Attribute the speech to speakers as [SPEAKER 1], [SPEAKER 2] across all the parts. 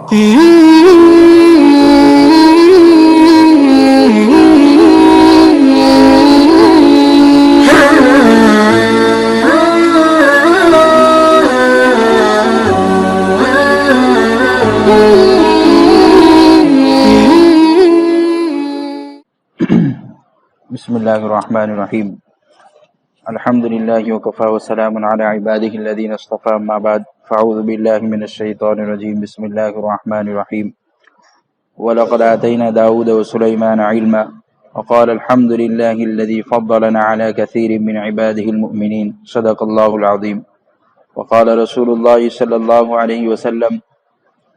[SPEAKER 1] بسم اللہ الرحمن الرحیم الحمد للہ وکفی وسلام علی عبادہ الذین اصطفی اما بعد فاعوذ باللہ من الشیطان الرجیم بسم اللہ الرحمن الرحیم وَلَقَدْ آتَيْنَا دَاوُودَ وَسُلَيْمَانَ عِلْمًا وقال الحمد للہ الذی فضلنا علی کثیر من عبادہ المؤمنین صدق اللہ العظیم وقال رسول اللہ صلی اللہ علیہ وسلم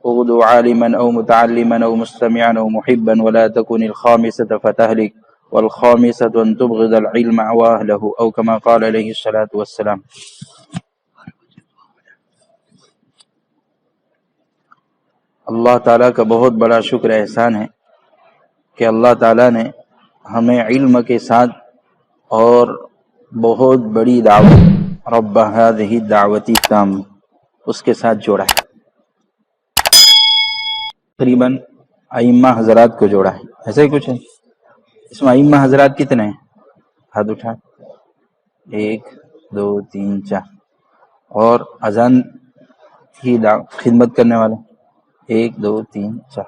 [SPEAKER 1] اغدو عالما او متعلما او مستمعا او محبا ولا تكن الخامسة فتهلك والخامسة أن تبغض العلم وأهله أو كما قال عليه الصلاة والسلام۔ اللہ تعالیٰ کا بہت بڑا شکر احسان ہے کہ اللہ تعالیٰ نے ہمیں علم کے ساتھ اور بہت بڑی دعوت رب هذه الدعوة التامة اس کے ساتھ جوڑا ہے، تقریباً ائمہ حضرات کو جوڑا ہے، ایسا ہی کچھ ہے۔ اس میں ائمہ حضرات کتنے ہیں؟ ہاتھ اٹھا، 1 2 3 4، اور اذان کی خدمت کرنے والے 1 2 3 4۔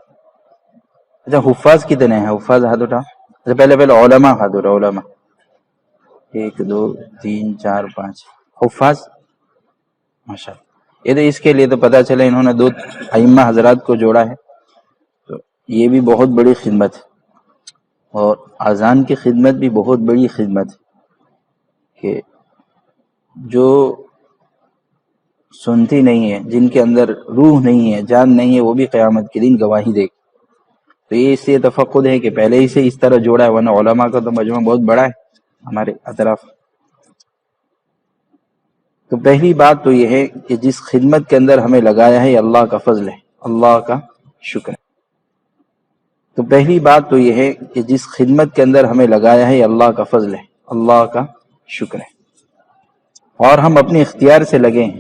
[SPEAKER 1] اچھا حفاظ کتنے ہیں؟ حفاظ ہاتھ اٹھا۔ اچھا پہلے علماء ہاتھ اٹھا، علماء 1 2 3 4 5 حفاظ، ماشاء اللہ۔ یہ تو اس کے لیے تو پتہ چلا انہوں نے 2 ائمہ حضرات کو جوڑا ہے، تو یہ بھی بہت بڑی خدمت ہے، اور اذان کی خدمت بھی بہت بڑی خدمت ہے کہ جو سنتی نہیں ہے، جن کے اندر روح نہیں ہے، جان نہیں ہے، وہ بھی قیامت کے دن گواہی دے گی۔ تو یہ اس سے تفقد ہے کہ پہلے ہی سے اس طرح جوڑا ہے، ورنہ علماء کا تو مجموعہ بہت بڑا ہے ہمارے اطراف۔ تو پہلی بات تو یہ ہے کہ جس خدمت کے اندر ہمیں لگایا ہے یہ اللہ کا فضل ہے، اللہ کا شکر ہے۔ تو پہلی بات تو یہ ہے کہ جس خدمت کے اندر ہمیں لگایا ہے یہ اللہ کا فضل ہے، اللہ کا شکر ہے، اور ہم اپنے اختیار سے لگے ہیں۔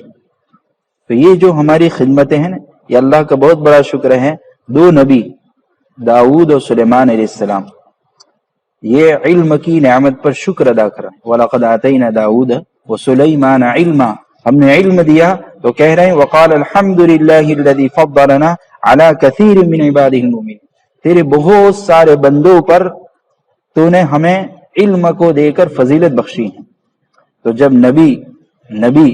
[SPEAKER 1] تو یہ جو ہماری خدمتیں ہیں نا، یہ اللہ کا بہت بڑا شکر ہے۔ 2 نبی داؤد اور سلیمان علیہ السلام یہ علم کی نعمت پر شکر ادا کر رہے ہیں۔ وَلَقَدْ آتَيْنَا دَاوُودَ وَسُلَيْمَانَ عِلْمًا، ہم نے علم دیا، تو کہہ رہے ہیں وَقَالَ الْحَمْدُ لِلَّهِ الَّذِي فَضَّلَنَا عَلَى كَثِيرٍ مِّنْ عِبَادِهِ الْمُؤْمِنِينَ، تیرے بہت سارے بندوں پر تو نے ہمیں علم کو دے کر فضیلت بخشی ہے۔ تو جب نبی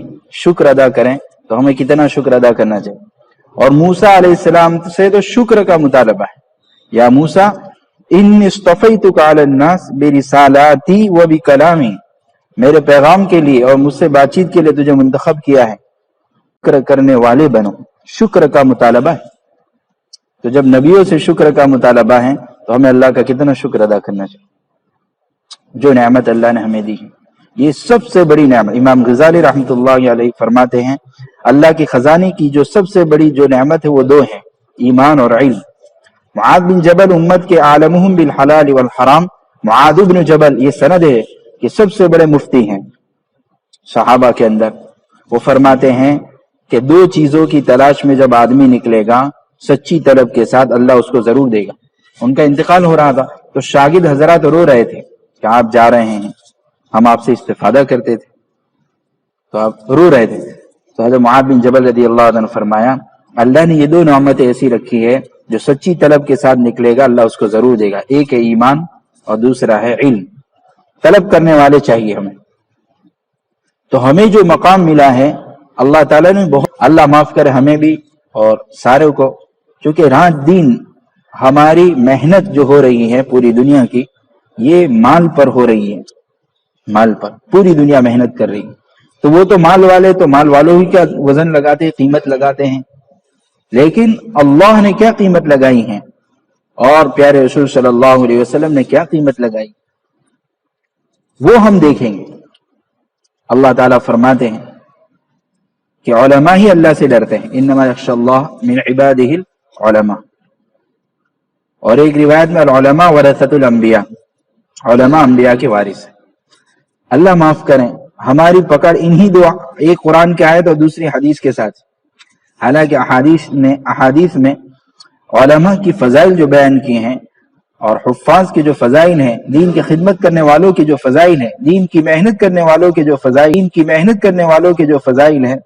[SPEAKER 1] شکر ادا کریں تو ہمیں کتنا شکر ادا کرنا چاہیے۔ اور موسیٰ علیہ السلام سے تو شکر کا مطالبہ ہے، یا موسیٰ انی اصطفیتک علی الناس برسالاتی و بکلامی، میرے پیغام کے لیے اور مجھ سے بات چیت کے لیے تجھے منتخب کیا ہے، شکر کرنے والے بنو، شکر کا مطالبہ ہے۔ تو جب نبیوں سے شکر کا مطالبہ ہے تو ہمیں اللہ کا کتنا شکر ادا کرنا چاہیے، جو نعمت اللہ نے ہمیں دی ہے، یہ سب سے بڑی نعمت۔ امام غزالی رحمۃ اللہ علیہ فرماتے ہیں اللہ کی خزانے کی جو سب سے بڑی جو نعمت ہے وہ 2 ہیں، ایمان اور علم۔ معاذ بن جبل امت کے عالمہم بالحلال والحرام، معاذ بن جبل یہ سند ہے کہ سب سے بڑے مفتی ہیں صحابہ کے اندر۔ وہ فرماتے ہیں کہ 2 چیزوں کی تلاش میں جب آدمی نکلے گا سچی طلب کے ساتھ، اللہ اس کو ضرور دے گا۔ ان کا انتقال ہو رہا تھا تو شاگرد حضرات رو رہے تھے کہ آپ جا رہے ہیں، ہم آپ سے استفادہ کرتے تھے، تو آپ رو رہے تھے۔ تو حضرت معاذ بن جبل رضی اللہ عنہ فرمایا اللہ نے یہ 2 نعمتیں ایسی رکھی ہے جو سچی طلب کے ساتھ نکلے گا اللہ اس کو ضرور دے گا، ایک ہے ایمان اور دوسرا ہے علم۔ طلب کرنے والے چاہیے ہمیں۔ تو ہمیں جو مقام ملا ہے اللہ تعالیٰ نے بہت، اللہ معاف کرے ہمیں بھی اور سارے کو، چونکہ رات دن ہماری محنت جو ہو رہی ہے پوری دنیا کی، یہ مال پر ہو رہی ہے، مال پر پوری دنیا محنت کر رہی ہے۔ تو وہ تو مال والے تو مال والوں ہی کیا وزن لگاتے ہیں، قیمت لگاتے ہیں، لیکن اللہ نے کیا قیمت لگائی ہے، اور پیارے رسول صلی اللہ علیہ وسلم نے کیا قیمت لگائی، وہ ہم دیکھیں گے۔ اللہ تعالیٰ فرماتے ہیں کہ علماء ہی اللہ سے ڈرتے ہیں، انما یخشی اللہ من عبادہ العلماء۔ اور ایک روایت میں العلماء ورثۃ الانبیاء، علماء انبیاء کے وارث ہیں۔ اللہ معاف کریں ہماری پکڑ انہی 2، ایک قرآن کی آیت اور دوسری حدیث کے ساتھ، حالانکہ احادیث میں علماء کی فضائل جو بیان کیے ہیں اور حفاظ کے جو فضائل ہیں، دین کی خدمت کرنے والوں کے جو فضائل ہیں، دین کی محنت کرنے والوں کے جو فضائل ہیں،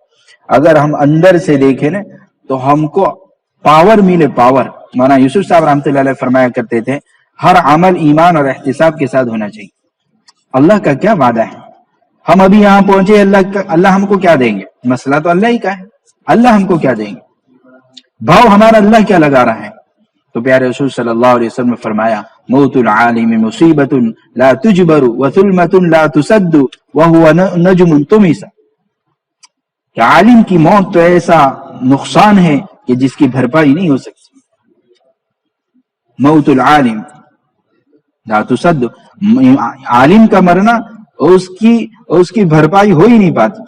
[SPEAKER 1] اگر ہم اندر سے دیکھیں نا تو ہم کو پاور ملے، پاور۔ مولانا یوسف صاحب رحمۃ اللہ علیہ فرمایا کرتے تھے ہر عمل ایمان اور احتساب کے ساتھ ہونا چاہیے۔ اللہ کا کیا وعدہ ہے؟ ہم ابھی یہاں پہنچے، اللہ ہم کو کیا دیں گے؟ مسئلہ تو اللہ ہی کا ہے، اللہ ہم کو کیا دیں گے؟ بھاؤ ہمارا اللہ کیا لگا رہا ہے؟ تو پیارے رسول صلی اللہ علیہ وسلم نے فرمایا موت العالم مصیبت لا تجبر وثلمۃ لا تسد وهو نجم طمس، کہ عالم کی موت تو ایسا نقصان ہے کہ جس کی بھرپائی نہیں ہو سکتی۔ موت العالم لا تسد، عالم کا مرنا اس کی بھرپائی ہو ہی نہیں پاتی۔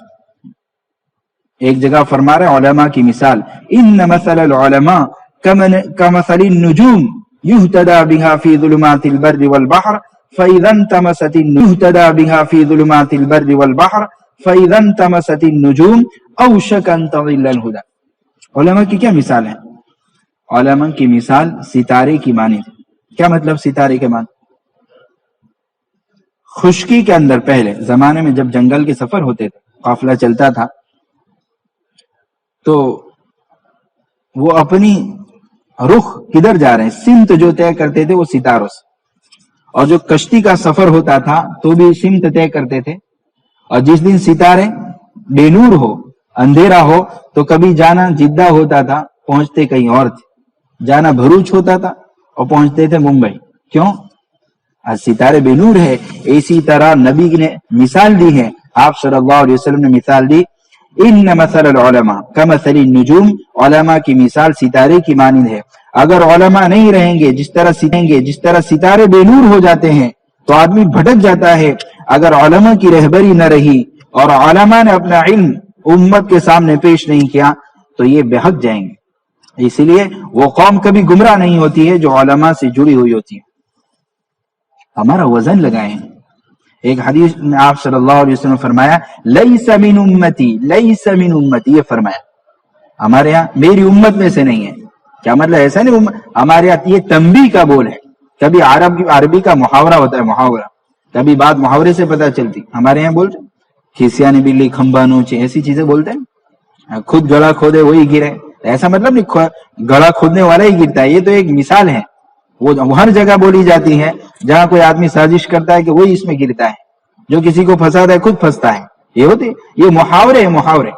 [SPEAKER 1] ایک جگہ فرما رہے علماء کی مثال، ان مثل العلماء كمثل النجوم يهتدى بها في ظلمات البر والبحر فإذا انتمست النجوم اوشك ان تضل الهدى۔ علماء کی کیا مثال ہے؟ علماء کی مثال ستارے کی مانند ہے۔ کیا مطلب ستارے کے مانند؟ خشکی کے اندر پہلے زمانے میں جب جنگل کے سفر ہوتے تھے، قافلہ چلتا تھا، تو وہ اپنی رخ کدھر جا رہے ہیں سمت جو طے کرتے تھے وہ ستاروں سے، اور جو کشتی کا سفر ہوتا تھا تو بھی سمت طے کرتے تھے۔ اور جس دن ستارے بے نور ہو، اندھیرا ہو، تو کبھی جانا جدہ ہوتا تھا، پہنچتے کہیں اور تھے، جانا بھروچ ہوتا تھا اور پہنچتے تھے ممبئی۔ کیوں؟ آج ستارے بے نور ہے۔ اسی طرح نبی نے مثال دی ہے، آپ صلی اللہ علیہ وسلم نے مثال دی، ان مثل العلماء کمثل النجوم، علماء کی مثال ستارے کی مانند ہے۔ اگر علماء نہیں رہیں گے، جس طرح ستارے بے نور ہو جاتے ہیں تو آدمی بھٹک جاتا ہے۔ اگر علماء کی رہبری نہ رہی اور علماء نے اپنا علم امت کے سامنے پیش نہیں کیا تو یہ بہک جائیں گے۔ اس لیے وہ قوم کبھی گمراہ نہیں ہوتی ہے جو علماء سے جڑی ہوئی ہوتی ہے۔ ہمارا وزن لگائیں۔ ایک حدیث میں آپ صلی اللہ علیہ وسلم نے فرمایا لیس من امتی، یہ فرمایا ہمارے ہاں میری امت میں سے نہیں ہے۔ کیا مطلب؟ ایسا نہیں، ہمارے یہاں یہ تنبیہ کا بول ہے۔ کبھی عربی کا محاورہ ہوتا ہے، محاورہ، کبھی بات محاورے سے پتہ چلتی۔ ہمارے یہاں بولتے کھیسیا نے بلی کھمبا نوچے، ایسی چیزیں بولتے ہیں۔ خود گڑا کھودے وہی گرے، ایسا مطلب نہیں گڑا کھودنے والا ہی گرتا ہے۔ یہ تو ایک مثال ہے، وہ ہر جگہ بولی جاتی ہے جہاں کوئی آدمی سازش کرتا ہے کہ وہی اس میں گرتا ہے، جو کسی کو پھنساتا ہے خود پھنستا ہے۔ یہ ہوتے یہ محاورے ہیں، محاورے۔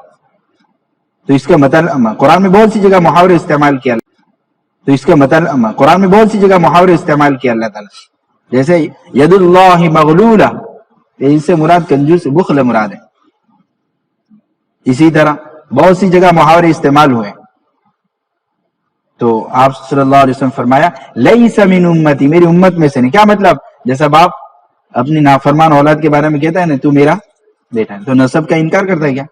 [SPEAKER 1] تو اس کا مطلب قرآن میں بہت سی جگہ محاورے استعمال کیا، اللہ تعالیٰ، جیسے ید اللہ مغلولہ، اس سے مراد کنجوس بخل مراد ہے۔ اسی طرح بہت سی جگہ محاورے استعمال ہوئے۔ تو آپ صلی اللہ علیہ وسلم فرمایا لیس من امتی، میری امت میں سے نہیں۔ کیا مطلب؟ جیسا باپ اپنی نافرمان اولاد کے بارے میں کہتا ہے نا تو میرا بیٹا ہے، تو نسب کا انکار کرتا ہے کیا؟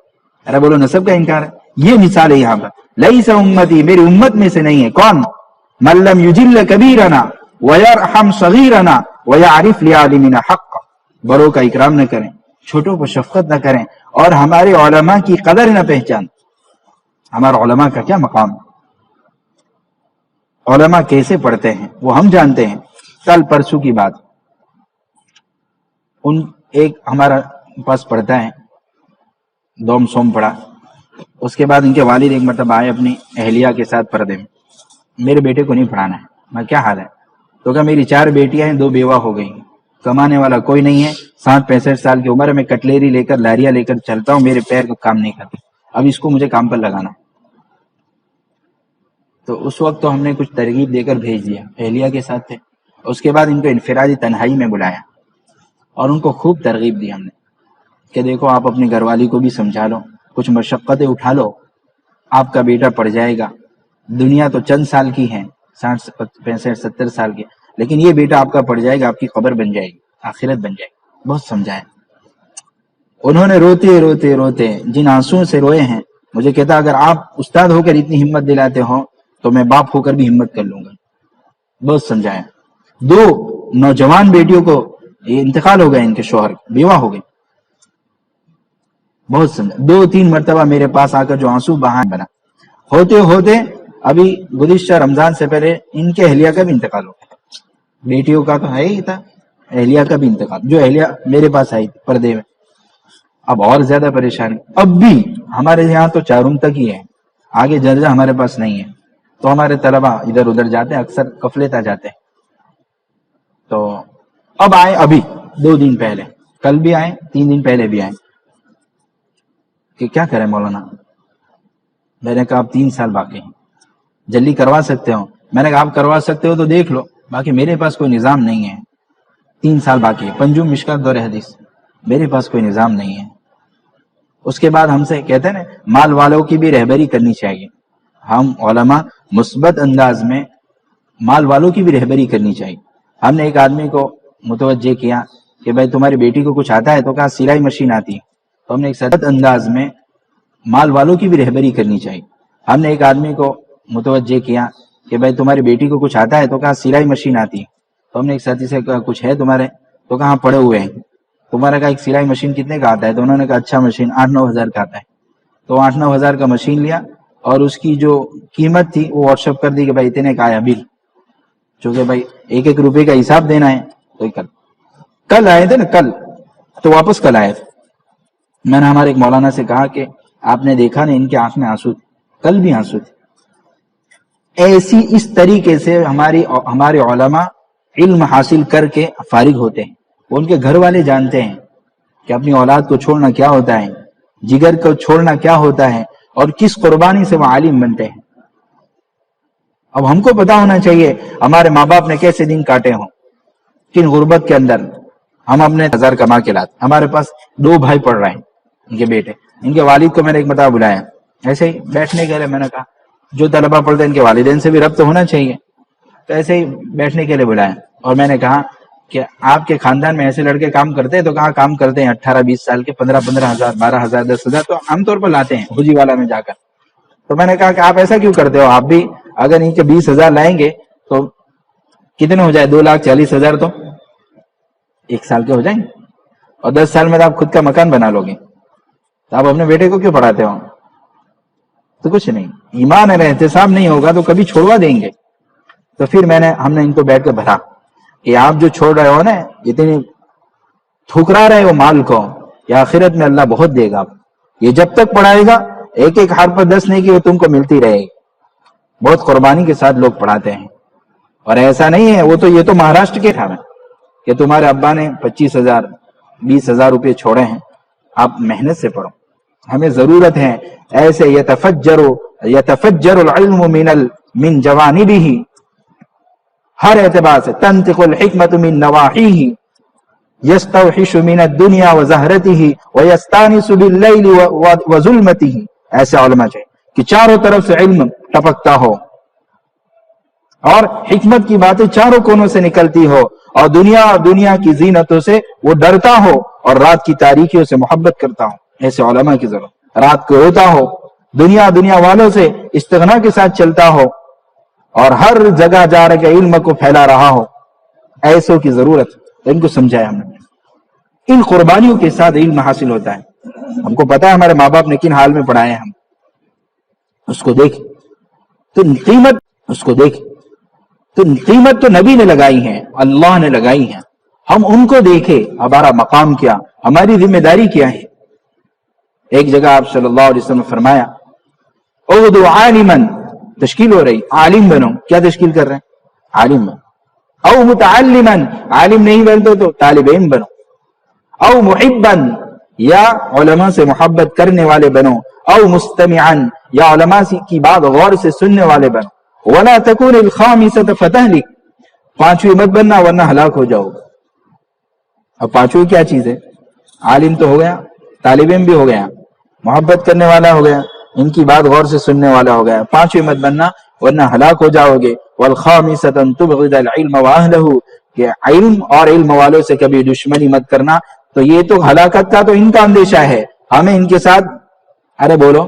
[SPEAKER 1] ارے بولو نسب کا انکار ہے۔ یہ مثال ہے یہاں پر، لیس امتی، میری امت میں سے نہیں ہے۔ کون؟ من لم یجل کبیرنا ویرحم صغیرنا ویعرف لعالمنا حق، بڑوں کا اکرام نہ کریں، چھوٹوں کو شفقت نہ کریں، اور ہمارے علماء کی قدر نہ پہچان۔ ہمارے علماء کا کیا مقام ہے؟ علماء کیسے پڑھتے ہیں وہ ہم جانتے ہیں۔ کل پرسوں کی بات، ایک ہمارا پاس پڑھتا ہے، دوم سوم پڑھا، اس کے بعد ان کے والد ایک مرتبہ آئے اپنی اہلیہ کے ساتھ پردے میں، میرے بیٹے کو نہیں پڑھانا ہے۔ میں کیا حال ہے؟ تو کہا میری 4 بیٹیاں ہیں، 2 بیوہ ہو گئی، کمانے والا کوئی نہیں ہے، 60-65 سال کی عمر میں کٹلیری لے کر لاریاں لے کر چلتا ہوں، میرے پیر کا کام نہیں کرتے، اب اس کو مجھے کام پر لگانا۔ تو اس وقت تو ہم نے کچھ ترغیب دے کر بھیج دیا، اہلیہ کے ساتھ تھے۔ اس کے بعد ان کو انفرادی تنہائی میں بلایا اور ان کو خوب ترغیب دی ہم نے کہ دیکھو آپ اپنی گھر والی کو بھی سمجھا لو، کچھ مشقتیں اٹھا لو، آپ کا بیٹا پڑھ جائے گا۔ دنیا تو چند سال کی ہے، 60 65 70 سال کی، لیکن یہ بیٹا آپ کا پڑھ جائے گا، آپ کی خبر بن جائے گی، آخرت بن جائے گی۔ بہت سمجھایا انہوں نے، روتے روتے روتے جن آنسوؤں سے روئے ہیں، مجھے کہتا اگر آپ استاد ہو کر اتنی ہمت دلاتے ہو تو میں باپ ہو کر بھی ہمت کر لوں گا۔ بہت سمجھایا۔ 2 نوجوان بیٹیوں کو یہ انتقال ہو گیا، ان کے شوہر بیوہ ہو گئی، بہت سمجھا۔ 2-3 مرتبہ میرے پاس آ کر جو آنسو بہانے بنا، ہوتے ہوتے ابھی گزشتہ رمضان سے پہلے ان کے اہلیہ کا بھی انتقال ہو گیا. بیٹیوں کا تو ہے ہی تھا, اہلیہ کا بھی انتقال, جو اہلیہ میرے پاس آئی تھی پردے میں. اب اور زیادہ پریشانی. اب بھی ہمارے یہاں تو 4 روم تک ہی ہے, آگے درجہ ہمارے پاس نہیں ہے. تو ہمارے طلبہ ادھر ادھر جاتے ہیں, اکثر قفلتا جاتے ہیں. تو اب آئے, ابھی 2 دن پہلے, کل بھی آئے, 3 دن پہلے بھی آئے کہ کیا کریں مولانا. میں نے کہا اب 3 سال باقی ہیں, جلدی کروا سکتے ہو؟ میں نے کہا آپ کروا سکتے ہو تو دیکھ لو, باقی میرے پاس کوئی نظام نہیں ہے. 3 سال باقی ہے, پنجم مشکات دور حدیث, میرے پاس کوئی نظام نہیں ہے. اس کے بعد ہم سے کہتے ہیں نا مال والوں کی بھی رہبری کرنی چاہیے. ہم علماء مثبت انداز میں مال والوں کی بھی رہبری کرنی چاہیے. ہم نے ایک آدمی کو متوجہ کیا کہ بھائی تمہاری بیٹی کو کچھ آتا ہے؟ تو کہا سلائی مشین آتی ہے. تو ہم نے ایک سخت انداز میں مال والوں کی بھی رہبری کرنی چاہیے. ہم نے ایک آدمی کو متوجہ کیا کہ بھائی تمہاری بیٹی کو کچھ آتا ہے؟ تو کہا سلائی مشین آتی ہے. تو ہم نے ایک ساتھی سے کہا کچھ ہے تمہارے؟ تو کہاں پڑے ہوئے ہیں. تمہارا کہا ایک سلائی مشین کتنے کا آتا ہے؟ تو انہوں نے کہا اچھا مشین 8-9 ہزار کا آتا ہے. تو 8-9 ہزار کا مشین لیا اور اس کی جو قیمت تھی وہ واٹس ایپ کر دی کہ بھائی اتنے کا آیا بل, چونکہ بھائی 1-1 روپے کا حساب دینا ہے. تو کل آئے تھے نا, کل تو واپس کل آئے تھے. میں نے ہمارے ایک مولانا سے کہا کہ آپ نے دیکھا نا ان کے آنکھ میں آنسو تھے, کل بھی آنسو تھے. ایسی اس طریقے سے ہمارے علماء علم حاصل کر کے فارغ ہوتے ہیں. ان کے گھر والے جانتے ہیں کہ اپنی اولاد کو چھوڑنا کیا ہوتا ہے, جگر کو چھوڑنا کیا ہوتا ہے, اور کس قربانی سے وہ عالم بنتے ہیں. اب ہم کو پتا ہونا چاہیے ہمارے ماں باپ نے کیسے دن کاٹے ہوں, کن غربت کے اندر. ہم اپنے 1000 کما کے لاتے. ہمارے پاس 2 بھائی پڑھ رہے ہیں, ان کے بیٹے. ان کے والد کو میں نے ایک مرتبہ بلایا, ایسے ہی بیٹھنے کے لیے. میں نے کہا جو طلبہ پڑھتے ہیں ان کے والدین سے بھی ربط ہونا چاہیے, تو ایسے ہی بیٹھنے کے لیے بلایا. اور میں نے کہا کہ آپ کے خاندان میں ایسے لڑکے کام کرتے ہیں؟ تو کہاں کام کرتے ہیں, 18-20 سال کے 15-15 ہزار 12 ہزار 10 ہزار تو عام طور پر لاتے ہیں حجی والا میں جا کر. تو میں نے کہا کہ آپ ایسا کیوں کرتے ہو؟ آپ بھی اگر ان کے 20 ہزار لائیں گے تو کتنے ہو جائے, 2,40,000 تو 1 سال کے ہو جائیں گے. اور 10 سال میں تو آپ خود کا مکان بنا لو گے. تو آپ اپنے بیٹے کو کیوں پڑھاتے ہو؟ تو کچھ نہیں, ایمان اگر احتساب نہیں ہوگا تو کبھی چھوڑوا دیں گے. تو پھر ہم نے ان کو بیٹھ کے بھرا کہ آپ جو چھوڑ رہے ہو نا, اتنی ٹھکرا رہے ہو مال کو, یا آخرت میں اللہ بہت دے گا. یہ جب تک پڑھائے گا 1-1 حرف پر 10 نہیں کی وہ تم کو ملتی رہے گی. بہت قربانی کے ساتھ لوگ پڑھاتے ہیں. اور ایسا نہیں ہے, وہ تو یہ تو مہاراشٹر کے تھا کہ تمہارے ابا نے 25,000 20,000 روپے چھوڑے ہیں, آپ محنت سے پڑھو. ہمیں ضرورت ہے ایسے یتفجر العلم من جوانبه, ہر اعتبار سے. تنطق الحکمت من نواحیہ, یستوحش من الدنیا وزہرتہ ویستانس باللیل وظلمتہ. ایسے علماء چاہیے کہ چاروں طرف سے علم ٹپکتا ہو اور حکمت کی باتیں چاروں کونوں سے نکلتی ہو, اور دنیا کی زینتوں سے وہ ڈرتا ہو, اور رات کی تاریکیوں سے محبت کرتا ہو. ایسے علماء کی ضرورت. رات کو روتا ہو, دنیا والوں سے استغنا کے ساتھ چلتا ہو, اور ہر جگہ جا رہے کے علم کو پھیلا رہا ہو. ایسوں کی ضرورت. ان کو سمجھایا ہم نے. ان قربانیوں کے ساتھ علم حاصل ہوتا ہے. ہم کو پتا ہے ہمارے ماں باپ نے کن حال میں پڑھائے ہم. اس کو دیکھ تو قیمت, اس کو دیکھ تو قیمت تو نبی نے لگائی ہے, اللہ نے لگائی ہے. ہم ان کو دیکھے, ہمارا مقام کیا, ہماری ذمہ داری کیا ہے. ایک جگہ آپ صلی اللہ علیہ وسلم نے فرمایا اغدو عالما, تشکیل ہو رہی, عالم بنو. کیا تشکیل کر رہے ہیں؟ عالم بنو. او متعلما, عالم نہیں بنتے تو طالب علم بنو. او محبا, یا علماء سے محبت کرنے والے بنو. او مستمعا, یا علماء کی بات غور سے سننے والے بنو. ولا تكون الخامسة فتهلك, 5ویں مت بننا ورنہ ہلاک ہو جاؤ. اب 5ویں کیا چیز ہے؟ عالم تو ہو گیا, طالب علم بھی ہو گیا, محبت کرنے والا ہو گیا, ان کی بات غور سے سننے والا ہو گیا. 5ویں مت بننا ورنہ ہلاک ہو جاؤ گے. والخامسة ان تبغض العلم واهله, کہ علم اور علم والوں سے کبھی دشمنی مت کرنا. تو یہ تو ہلاکت کا تو ان کا اندیشہ ہے. ہمیں ان کے ساتھ, ارے بولو,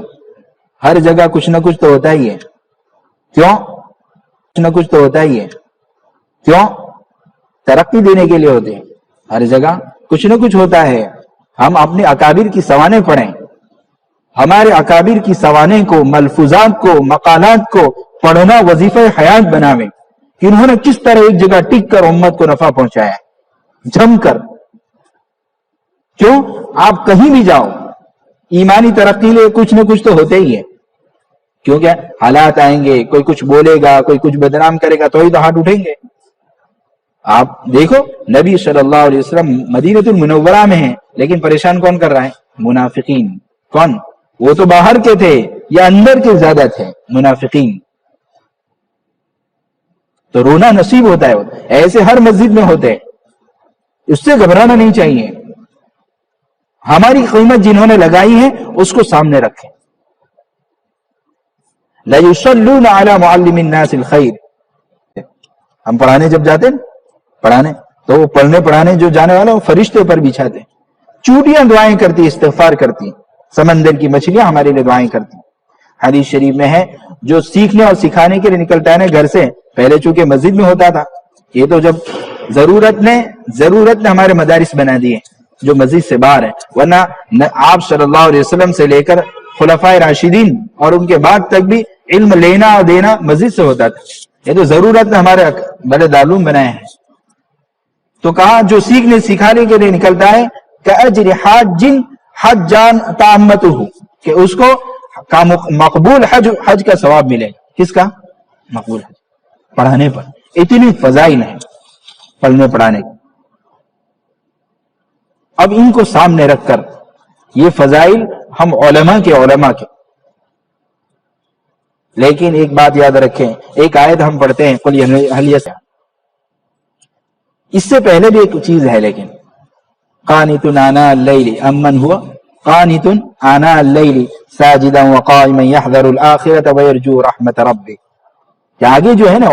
[SPEAKER 1] ہر جگہ کچھ نہ کچھ تو ہوتا ہی ہے. کیوں؟ کچھ نہ کچھ تو ہوتا ہی ہے. کیوں؟ ترقی دینے کے لیے ہوتے ہیں. ہر جگہ کچھ نہ کچھ ہوتا ہے. ہم اپنے اکابر کی سوانح پڑھیں, ہمارے اکابر کی سوانح کو, ملفوظات کو, مقالات کو پڑھنا وظیفہ حیات بناویں کہ انہوں نے کس طرح ایک جگہ ٹک کر امت کو نفع پہنچایا ہے جم کر. کیوں؟ آپ کہیں بھی جاؤ ایمانی ترقی لے کچھ نہ کچھ تو ہوتے ہی ہے. کیونکہ حالات آئیں گے, کوئی کچھ بولے گا, کوئی کچھ بدنام کرے گا, تو ہی تو ہاتھ اٹھیں گے. آپ دیکھو نبی صلی اللہ علیہ وسلم مدینۃ المنورہ میں ہیں, لیکن پریشان کون کر رہا ہے؟ منافقین. کون؟ وہ تو باہر کے تھے یا اندر کے زیادہ تھے؟ منافقین. تو رونا نصیب ہوتا ہے, ایسے ہر مسجد میں ہوتے ہیں, اس سے گھبرانا نہیں چاہیے. ہماری قیمت جنہوں نے لگائی ہے اس کو سامنے رکھیں. لَيُصَلُّونَ عَلَى مُعَلِّمِ النَّاسِ الْخَيْرِ. ہم پڑھانے جب جاتے ہیں پڑھانے, تو وہ پڑھانے جو جانے والا وہ فرشتے پر بچھاتے, چوٹیاں دعائیں کرتی, استغفار کرتی, سمندر کی مچھلیاں ہمارے لیے دعائیں کرتی. حدیث شریف میں ہے جو سیکھنے اور سکھانے کے لیے نکلتا ہے نا گھر سے, پہلے چونکہ مسجد میں ہوتا تھا, یہ تو جب ضرورت نے ہمارے مدارس بنا دیے جو مسجد سے باہر ہے. ورنہ آپ صلی اللہ علیہ وسلم سے لے کر خلفائے راشدین اور ان کے بعد تک بھی علم لینا اور دینا مسجد سے ہوتا تھا. یہ تو ضرورت نے ہمارے بڑے دارالعلوم بنائے ہیں. تو کہا جو سیکھنے سکھانے کے لیے نکلتا ہے کأجر حاج حجان تامتہ, کہ اس کو مقبول حج کا ثواب ملے. کس کا؟ مقبول حج. پڑھانے پر اتنی فضائل ہیں پڑھنے پڑھانے کی. اب ان کو سامنے رکھ کر یہ فضائل ہم علماء کے. لیکن ایک بات یاد رکھیں, ایک آیت ہم پڑھتے ہیں قل هل يسع, اس سے پہلے بھی ایک چیز ہے, لیکن قانت آناء اللیل امن ہوا قانت آناء اللیل ساجدا وقائما يحذر الآخرة ويرجو رحمت ربه. کہ آگے جو ہے نا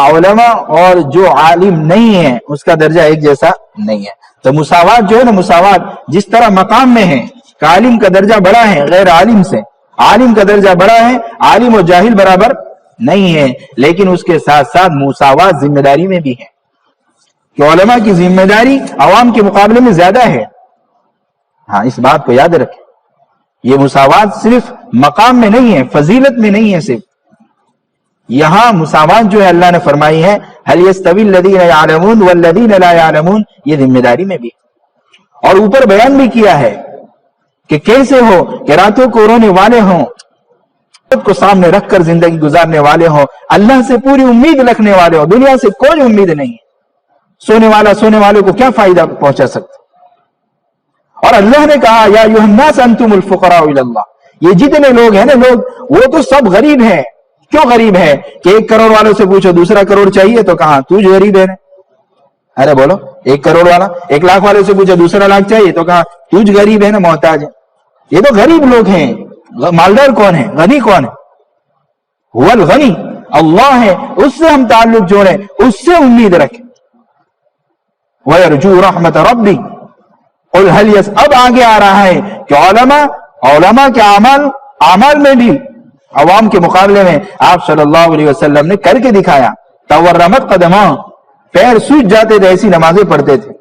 [SPEAKER 1] علماء اور جو عالم نہیں ہے اس کا درجہ ایک جیسا نہیں ہے. تو مساوات جو ہے نا, مساوات جس طرح مقام میں ہے کہ عالم کا درجہ بڑا ہے غیر عالم سے, عالم کا درجہ بڑا ہے, عالم اور جاہل برابر نہیں ہے, لیکن اس کے ساتھ ساتھ مساوات ذمہ داری میں بھی ہے کہ علماء کی ذمہ داری عوام کے مقابلے میں زیادہ ہے. ہاں, اس بات کو یاد رکھیں. یہ مساوات صرف مقام میں نہیں ہے, فضیلت میں نہیں ہے صرف. یہاں مساوات جو ہے اللہ نے فرمائی ہے هل يستوي الذين يعلمون والذين لا يعلمون, یہ ذمہ داری میں بھی. اور اوپر بیان بھی کیا ہے کہ کیسے ہو کہ راتوں کو رونے والے ہوں, خود کو سامنے رکھ کر زندگی گزارنے والے ہوں, اللہ سے پوری امید رکھنے والے ہوں, دنیا سے کوئی امید نہیں ہے. سونے والے کو کیا فائدہ پہنچا سکتا. اور اللہ نے کہا یا ایھا الناس انتم الفقراء الی اللہ, یہ جتنے لوگ ہیں نا لوگ وہ تو سب غریب ہیں. کیوں غریب ہے؟ کہ 1 کروڑ والوں سے پوچھو دوسرا کروڑ چاہیے تو کہاں تو جو غریب ہے. ارے بولو, 1 کروڑ والا 1 لاکھ والے سے پوچھو دوسرا لاکھ چاہیے تو کہاں تو جو غریب ہے نا, محتاج ہے. یہ تو غریب لوگ ہیں. مالدار کون ہے؟ غنی کون ہے؟ هو الغنی, اللہ ہے. اس سے ہم تعلق جوڑیں, اس سے امید رکھیں. وَيَرْجُو رَحْمَةَ رَبِّ قُلْ هَلْ يَسْ, اب آگے آ رہا ہے کہ علماء کے اعمال میں بھی عوام کے مقابلے میں آپ صلی اللہ علیہ وسلم نے کر کے دکھایا. تورمت قدماں, پیر سوج جاتے تھے ایسی نمازیں پڑھتے تھے.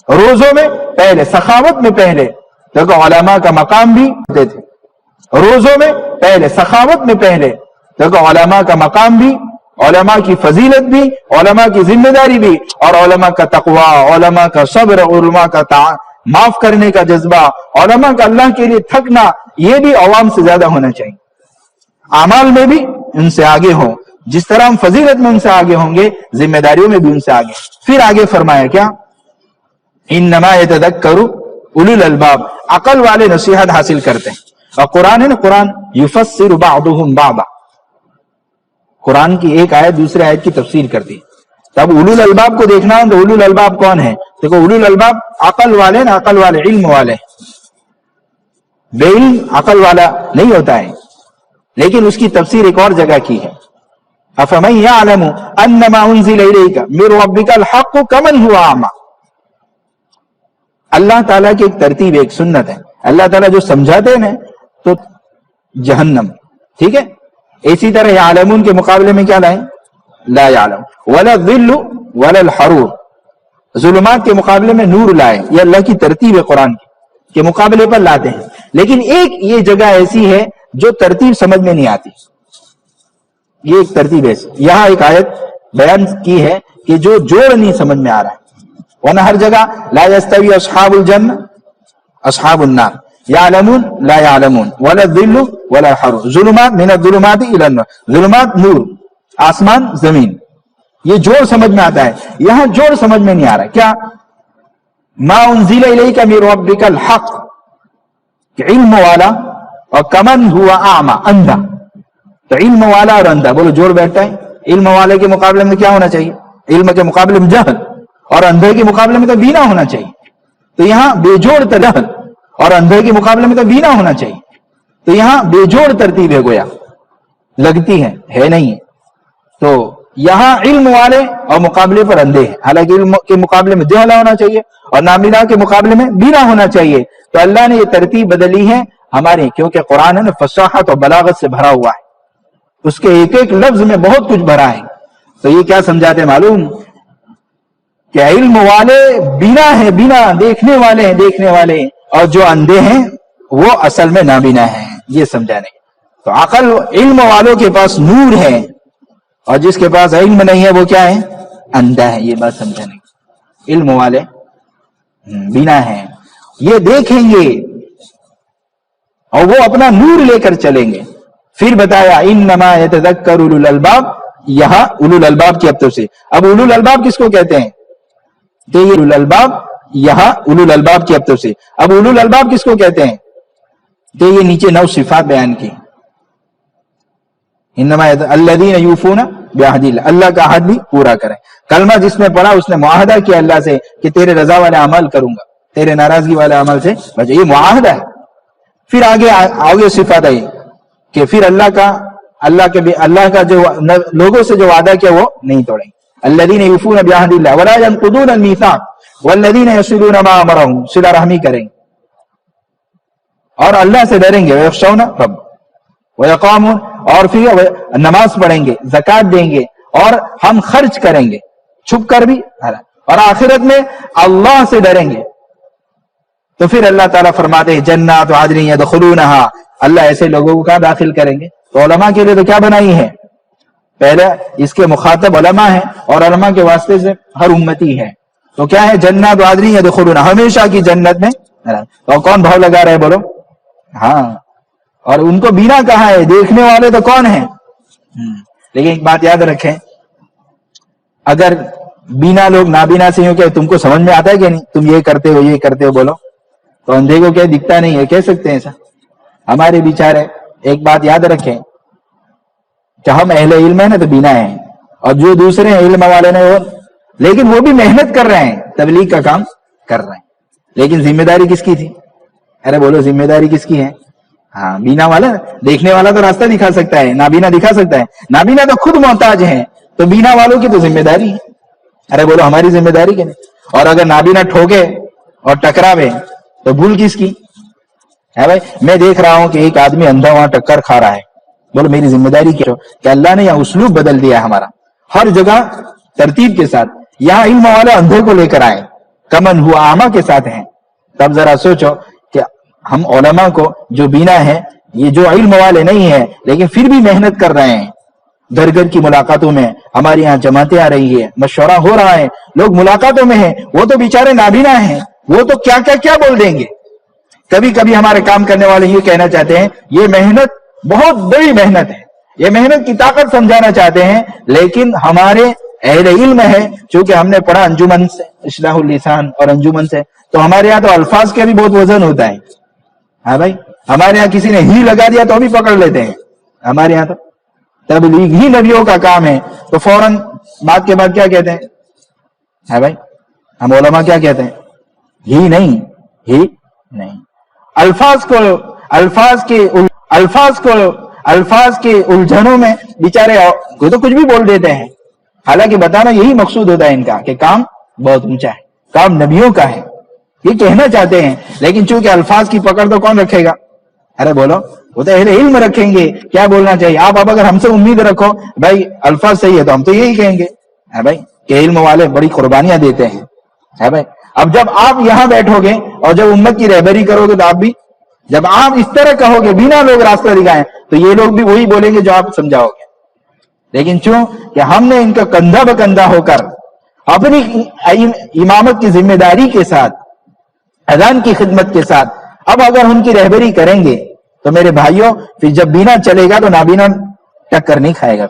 [SPEAKER 1] روزوں میں پہلے, سخاوت میں پہلے, دیکھو علماء کا مقام بھی پڑھتے تھے. روزوں میں پہلے, سخاوت میں پہلے, دیکھو علماء کا مقام بھی, علماء کی فضیلت بھی, علماء کی ذمہ داری بھی, اور علماء کا تقوی, علماء کا صبر, علماء کا معاف کرنے کا جذبہ, علماء کا اللہ کے لیے تھکنا, یہ بھی عوام سے زیادہ ہونا چاہیے. اعمال میں بھی ان سے آگے ہوں, جس طرح ہم فضیلت میں ان سے آگے ہوں گے ذمہ داریوں میں بھی ان سے آگے. پھر آگے فرمایا کیا؟ انما یتذکر اولو الالباب, عقل والے نصیحت حاصل کرتے ہیں. اور قرآن ہے نا, قرآن یفسر بعضهم بعضا, قرآن کی ایک آیت دوسری آیت کی تفسیر کرتی. تب اولو الالباب کو دیکھنا ہے تو اولو الالباب کون ہے؟ دیکھو اولو الالباب عقل والے نا, عقل والے, علم والے. بے علم عقل والا نہیں ہوتا ہے. لیکن اس کی تفسیر ایک اور جگہ کی ہے. افمن یعلم انما انزل الیک من ربک الحق کمن هو اعمی. اللہ تعالیٰ کی ایک ترتیب, ایک سنت ہے. اللہ تعالیٰ جو سمجھاتے ہیں تو جہنم, ٹھیک ہے. اسی طرح یعلمون کے مقابلے میں کیا لائیں؟ لا یعلم. ولا الظل ولا الحرور, ظلمات کے مقابلے میں نور لائے. یہ اللہ کی ترتیب ہے قرآن کے مقابلے پر لاتے ہیں. لیکن ایک یہ جگہ ایسی ہے جو ترتیب سمجھ میں نہیں آتی. یہ ایک ترتیب ہے. یہاں ایک آیت بیان کی ہے کہ جو جوڑ نہیں سمجھ میں آ رہا ہے، ورنہ ہر جگہ لا یستوی اصحاب الجنہ اصحاب النار یعلمون لا یعلمون ولا الظل ولا الحرور ظلمات من الظلمات الى النور، ظلمات نور، آسمان زمین، یہ جوڑ سمجھ میں آتا ہے. یہاں جوڑ سمجھ میں نہیں آ رہا. کیا؟ ما انزل الیک من ربک الحق، کہ علم والا اور کمن ہوا اعمى اندھا. تو علم والا اور اندھا بولو جوڑ بیٹھتا ہے. علم والے کے مقابلے میں کیا ہونا چاہیے؟ علم کے مقابلے میں جہل، اور اندھے کے مقابلے میں تو بینا ہونا چاہیے. تو یہاں بے جوڑ جہل اور اندھے کے مقابلے میں تو بینا ہونا چاہیے. تو یہاں بے جوڑ ترتیب ہے، گویا لگتی ہے نہیں ہے. تو یہاں علم والے اور مقابلے پر اندھے ہیں، حالانکہ علم کے مقابلے میں جہل ہونا چاہیے اور نابینا کے مقابلے میں بینا ہونا چاہیے. تو اللہ نے یہ ترتیب بدلی ہے ہماری، کیونکہ قرآن ہے نا فصاحت اور بلاغت سے بھرا ہوا ہے، اس کے ایک ایک لفظ میں بہت کچھ بھرا ہے. تو یہ کیا سمجھاتے ہیں معلوم؟ کہ علم والے بینا ہے، بینا دیکھنے والے ہیں، دیکھنے والے، اور جو اندھے ہیں وہ اصل میں نابینا ہیں، یہ سمجھانے. تو عقل علم والوں کے پاس نور ہے، اور جس کے پاس علم نہیں ہے وہ کیا ہے؟ اندھا ہے. یہ بات سمجھانے. علم والے بینا ہیں، یہ دیکھیں گے اور وہ اپنا نور لے کر چلیں گے. پھر بتایا انما یتذکر اولو الالباب، یہاں اولو الالباب کی اب سے. اب اولو الالباب کس کو کہتے ہیں؟ کہ یہ اولو الالباب، یہاں اولو الالباب کی اب سے. اب اولو الالباب کس کو کہتے ہیں؟ کہ یہ نیچے 9 صفات بیان کی. انما الذین یوفون بعہد اللہ، اللہ کا عہد بھی پورا کریں. کلمہ جس نے پڑھا اس نے معاہدہ کیا اللہ سے کہ تیرے رضا والے عمل کروں گا، تیرے ناراضگی والے عمل سے بچے. یہ معاہدہ ہے. پھر آگے صفات آئی کہ پھر اللہ کا جو لوگوں سے جو وعدہ کیا وہ نہیں توڑیں. الذین یوفون بعہد اللہ ولا ینقضون المیثاق والذین یصلون ما امرهم، صلہ رحمی کریں اور اللہ سے ڈریں گے. ویخشون رب ویقامون، اور پھر نماز پڑھیں گے، زکات دیں گے، اور ہم خرچ کریں گے چھپ کر بھی، اور آخرت میں اللہ سے ڈریں گے. تو پھر اللہ تعالیٰ فرماتے ہیں جنات عدن یدخلونہا، اللہ ایسے لوگوں کو کہاں داخل کریں گے. تو علماء کے لیے تو کیا بنائی ہے؟ پہلے اس کے مخاطب علماء ہیں اور علماء کے واسطے سے ہر امتی ہے. تو کیا ہے؟ جنات عدن یدخلونہا، ہمیشہ کی جنت میں. تو کون بھاؤ لگا رہے بولو؟ ہاں. اور ان کو بینا کہاں ہے؟ دیکھنے والے تو کون ہیں؟ لیکن ایک بات یاد رکھیں، اگر بینا لوگ نابینا سے یوں کہ تم کو سمجھ میں آتا ہے کہ نہیں، تم یہ کرتے ہو یہ کرتے ہو بولو، تو اندھے کو کیا دکھتا نہیں ہے؟ کہہ سکتے ہیں ایسا؟ ہمارے بیچارے ایک بات یاد رکھیں کہ ہم اہل علم ہیں نا تو بینا ہیں، اور جو دوسرے ہیں علم والے نے وہ، لیکن وہ بھی محنت کر رہے ہیں، تبلیغ کا کام کر رہے ہیں. لیکن ذمہ داری کس کی تھی؟ ارے بولو ذمہ داری کس کی ہے؟ ہاں بینا والا. دیکھنے والا تو راستہ دکھا سکتا ہے، نابینا دکھا سکتا ہے. نابینا تو خود محتاج ہیں، تو بینا والوں کی تو ذمہ داری ہے. ارے بولو ہماری ذمہ داری کہ نہیں؟ اور اگر نابینا ٹھوکے اور ٹکراوے تو بھول کس کی ہے بھائی؟ میں دیکھ رہا ہوں کہ ایک آدمی اندھا وہاں ٹکر کھا رہا ہے، بولو میری ذمہ داری کیا؟ کہ اللہ نے یہاں اسلوب بدل دیا ہے ہمارا، ہر جگہ ترتیب کے ساتھ. یہاں علم والے اندھے کو لے کر آئے، کمن ہوا اعمیٰ کے ساتھ ہیں. تب ذرا سوچو کہ ہم علماء کو جو بینا ہے، یہ جو علم والے نہیں ہیں لیکن پھر بھی محنت کر رہے ہیں. گھر گھر کی ملاقاتوں میں ہمارے یہاں جماعتیں آ رہی ہے، مشورہ ہو رہا ہے، لوگ ملاقاتوں میں ہیں. وہ تو بیچارے نابینا ہیں، وہ تو کیا کیا کیا بول دیں گے. کبھی کبھی ہمارے کام کرنے والے یہ کہنا چاہتے ہیں یہ محنت بہت بڑی محنت ہے، یہ محنت کی طاقت سمجھانا چاہتے ہیں. لیکن ہمارے اہل علم ہے، چونکہ ہم نے پڑھا انجمن سے، اصلاح اللسان اور انجمن سے، تو ہمارے یہاں تو الفاظ کا بھی بہت وزن ہوتا ہے. ہاں بھائی، ہمارے یہاں کسی نے ہی لگا دیا تو بھی پکڑ لیتے ہیں. ہمارے یہاں تو تبلیغ ہی نبیوں کا کام ہے، تو فوراً بات کے بعد کیا کہتے ہیں؟ ہے بھائی ہم علماء کیا کہتے ہیں؟ ہی نہیں. الفاظ کے الجھنوں میں بیچارے کوئی تو کچھ بھی بول دیتے ہیں. حالانکہ بتانا یہی مقصود ہوتا ہے ان کا کہ کام بہت اونچا ہے، کام نبیوں کا ہے، یہ کہنا چاہتے ہیں. لیکن چونکہ الفاظ کی پکڑ تو کون رکھے گا؟ ارے بولو وہ تو اہل علم رکھیں گے کیا بولنا چاہیے. آپ اب اگر ہم سے امید رکھو بھائی الفاظ صحیح ہے تو ہم تو یہی کہیں گے ہے بھائی کہ علم والے بڑی قربانیاں دیتے ہیں ہے بھائی. اب جب آپ یہاں بیٹھو گے اور جب امت کی رہبری کرو گے تو آپ بھی، جب آپ اس طرح کہو گے بنا لوگ راستہ دکھائیں، تو یہ لوگ بھی وہی بولیں گے جو آپ سمجھاؤ گے. لیکن چوں کہ ہم نے ان کا کندھا بکندھا ہو کر اپنی امامت کی ذمہ داری کے ساتھ، اذان کی خدمت کے ساتھ اب اگر ان کی رہبری کریں گے تو میرے بھائیوں پھر جب بینا چلے گا تو نابینا ٹکر نہیں کھائے گا.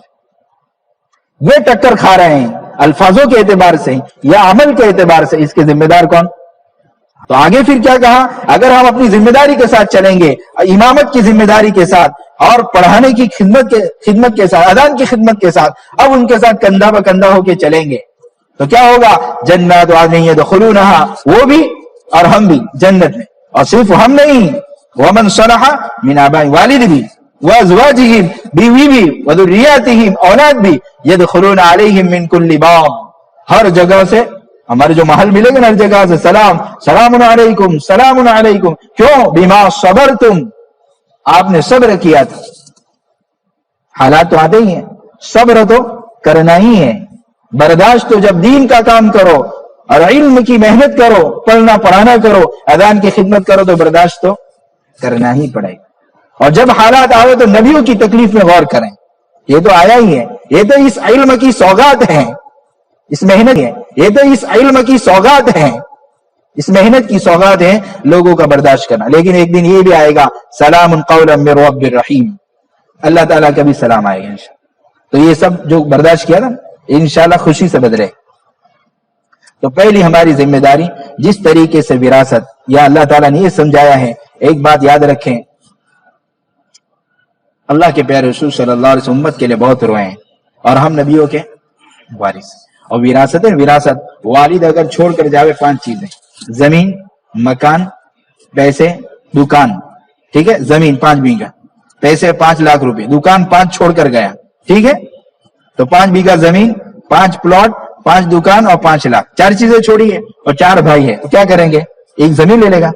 [SPEAKER 1] یہ ٹکر کھا رہے ہیں الفاظوں کے اعتبار سے یا عمل کے اعتبار سے، اس کے ذمہ دار کون؟ تو آگے پھر کیا کہا، اگر ہم اپنی ذمہ داری کے ساتھ چلیں گے، امامت کی ذمہ داری کے ساتھ اور پڑھانے کی خدمت کے ساتھ، اذان کی خدمت کے ساتھ اب ان کے ساتھ کندھا بکندھا ہو کے چلیں گے تو کیا ہوگا؟ جنات عدن یدخلونہا، وہ بھی اور ہم بھی جنت میں. اور صرف ہم نہیں، ومن صلح من آباء، والد بھی، وازواجہم، بیوی بھی، وذریاتہم، اولاد بھی، یدخلون علیہم من کل باب، ہر جگہ سے ہمارے جو محل ملے گا نا ہر جگہ سے سلام، سلام علیکم، سلام علیکم. کیوں؟ بما صبرتم، آپ نے صبر کیا تھا. حالات تو آتے ہی ہیں، صبر تو کرنا ہی ہے، برداشت تو جب دین کا کام کرو اور علم کی محنت کرو، پڑھنا پڑھانا کرو، اذان کی خدمت کرو تو برداشت تو کرنا ہی پڑے گا. اور جب حالات آئے تو نبیوں کی تکلیف میں غور کریں، یہ تو آیا ہی ہے، یہ تو اس علم کی سوغات ہے، اس محنت ہے، یہ تو اس علم کی سوغات ہے، اس محنت کی سوغات ہے لوگوں کا برداشت کرنا. لیکن ایک دن یہ بھی آئے گا، سلام قولا من رب الرحیم، اللہ تعالیٰ کا بھی سلام آئے گا انشاءاللہ. تو یہ سب جو برداشت کیا نا انشاءاللہ خوشی سے بدلے. تو پہلی ہماری ذمہ داری جس طریقے سے وراثت یا اللہ تعالیٰ نے یہ سمجھایا ہے. ایک بات یاد رکھیں، اللہ کے پیارے رسول صلی اللہ علیہ وسلم امت کے لیے بہت روئے ہیں اور ہم نبیوں کے وارث. اور وراثت ہے، وراثت والد اگر چھوڑ کر جاوے 5 چیزیں، زمین، مکان، پیسے، دکان. ٹھیک ہے، زمین 5 بیگھہ، پیسے 5 لاکھ روپے، دکان 5 چھوڑ کر گیا. ٹھیک ہے، تو 5 بیگھہ زمین، 5 پلاٹ، 5 دکان اور 5 لاکھ، 4 چیزیں چھوڑی ہے. اور 4 بھائی ہے تو کیا کریں گے؟ ایک زمین لے لے گا،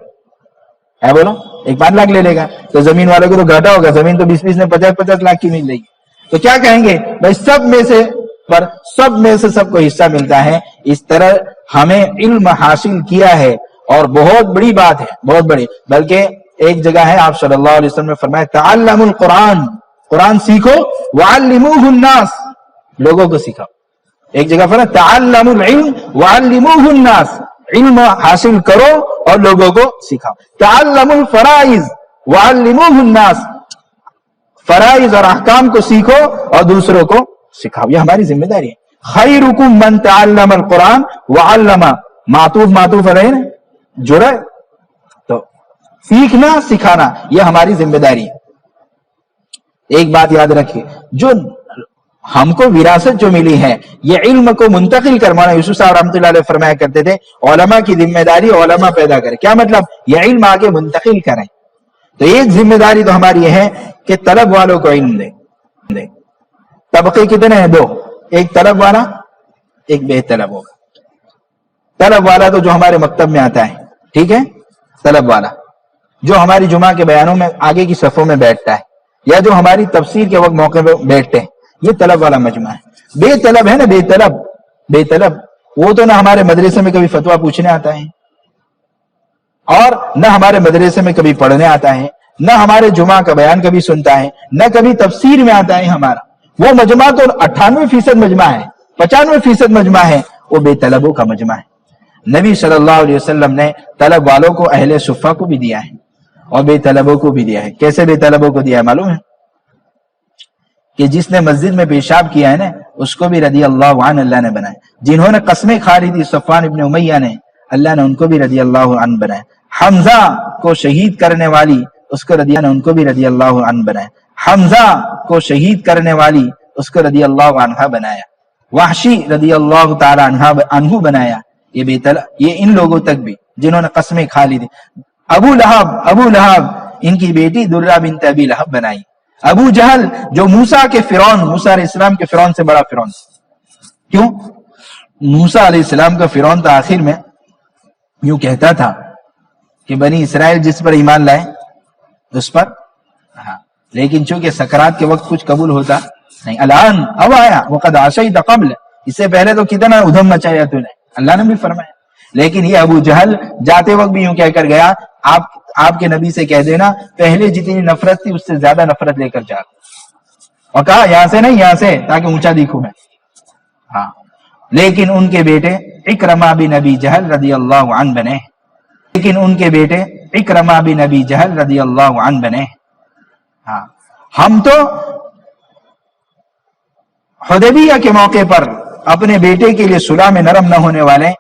[SPEAKER 1] ہے بولو، ایک 5 لاکھ لے لے گا. تو زمین والوں کو تو گھاٹا ہوگا، زمین تو 20 نے 50 لاکھ کی مل رہی ہے. تو کیا کہیں گے؟ بھائی سب میں سے سب کو حصہ ملتا ہے. اس طرح ہمیں علم حاصل کیا ہے اور بہت بڑی بات ہے، بہت بڑی. بلکہ ایک جگہ ہے آپ صلی اللہ علیہ وسلم نے فرمایا تعلموا القرآن، قرآن سیکھو، وعلموہ الناس، لوگوں کو سکھاؤ. ایک جگہ فرمایا تعلموا العلم وعلموہ الناس، علم حاصل کرو اور لوگوں کو سکھاؤ. تعلموا الفرائض وعلموہ الناس، فرائض اور احکام کو سیکھو اور دوسروں کو سکھاؤ. یہ ہماری ذمہ داری ہے. خیرکم من تعلم القرآن وعلم، معطوف رہے نا، جڑا. تو سیکھنا سکھانا یہ ہماری ذمہ داری ہے. ایک بات یاد رکھیے، جو ہم کو وراثت جو ملی ہے یہ علم کو منتقل کروانا. یوسف صاحب رحمۃ اللہ علیہ فرمایا کرتے تھے علماء کی ذمہ داری علماء پیدا کرے. کیا مطلب؟ یہ علم آگے منتقل کریں. تو ایک ذمہ داری تو ہماری یہ ہے کہ طلب والوں کو علم دے. طبقے کتنے ہیں؟ 2، ایک طلب والا، ایک بے طلب ہوگا. طلب والا تو جو ہمارے مکتب میں آتا ہے، ٹھیک ہے، طلب والا جو ہماری جمعہ کے بیانوں میں آگے کی صفوں میں بیٹھتا ہے یا جو ہماری تفسیر کے وقت موقع پہ بیٹھتے ہیں، یہ طلب والا مجمع ہے. بے طلب ہے نا، بے طلب وہ تو نہ ہمارے مدرسے میں کبھی فتویٰ پوچھنے آتا ہے اور نہ ہمارے مدرسے میں کبھی پڑھنے آتا ہے، نہ ہمارے جمعہ کا بیان کبھی سنتا ہے، نہ کبھی تفسیر میں آتا ہے. ہمارا وہ مجمع تو 98% مجمع ہے، 95% مجمع ہے، وہ بے طلبوں کا مجمع ہے. نبی صلی اللہ علیہ وسلم نے طلب والوں کو اہل صفہ کو بھی دیا ہے اور بے طلبوں کو بھی دیا ہے. کیسے بے طلبوں کو دیا ہے معلوم ہے؟ کہ جس نے مسجد میں پیشاب کیا ہے نا اس کو بھی رضی اللہ عنہ اللہ نے بنایا. جنہوں نے قسمیں کھا لی تھی صفوان ابن امیہ نے، اللہ نے ان کو بھی رضی اللہ عنہ بنایا. حمزہ کو شہید کرنے والی اس کو رضی اللہ عنہ، ان کو بھی رضی اللہ عنہ بنایا. حمزہ کو شہید کرنے والی اس کو رضی اللہ عنہ بنایا. وحشی رضی اللہ تعالی عنہ بنایا. یہ ان لوگوں تک بھی جنہوں نے قسمیں کھا لی تھی. ابو لہب ان کی بیٹی درہ بنت ابی لہب بنائی. ابو جہل جو موسیٰ علیہ السلام کے فرعون سے بڑا فرعون. کیوں؟ موسیٰ علیہ السلام کا فرعون تو آخر میں یوں کہتا تھا کہ بنی اسرائیل جس پر ایمان لائے اس پر، ہاں، لیکن چونکہ سکرات کے وقت کچھ قبول ہوتا نہیں. الان اب آیا وقد عصیت قبل، اس سے پہلے تو کتنا ادھم مچایا تو نے، اللہ نے بھی فرمایا. لیکن یہ ابو جہل جاتے وقت بھی یوں کہہ کر گیا آپ کے نبی سے کہہ دینا پہلے جتنی نفرت تھی اس سے زیادہ نفرت لے کر جا. اور کہا یہاں سے نہیں یہاں سے، تاکہ اونچا دکھوں میں. ہاں لیکن ان کے بیٹے اکرمہ بن ابی جہل رضی اللہ عنہ بنے. لیکن ان کے بیٹے اکرمہ بن ابی جہل رضی اللہ عنہ بنے. ہاں ہم تو حدیبیہ کے موقع پر اپنے بیٹے کے لیے صلح میں نرم نہ ہونے والے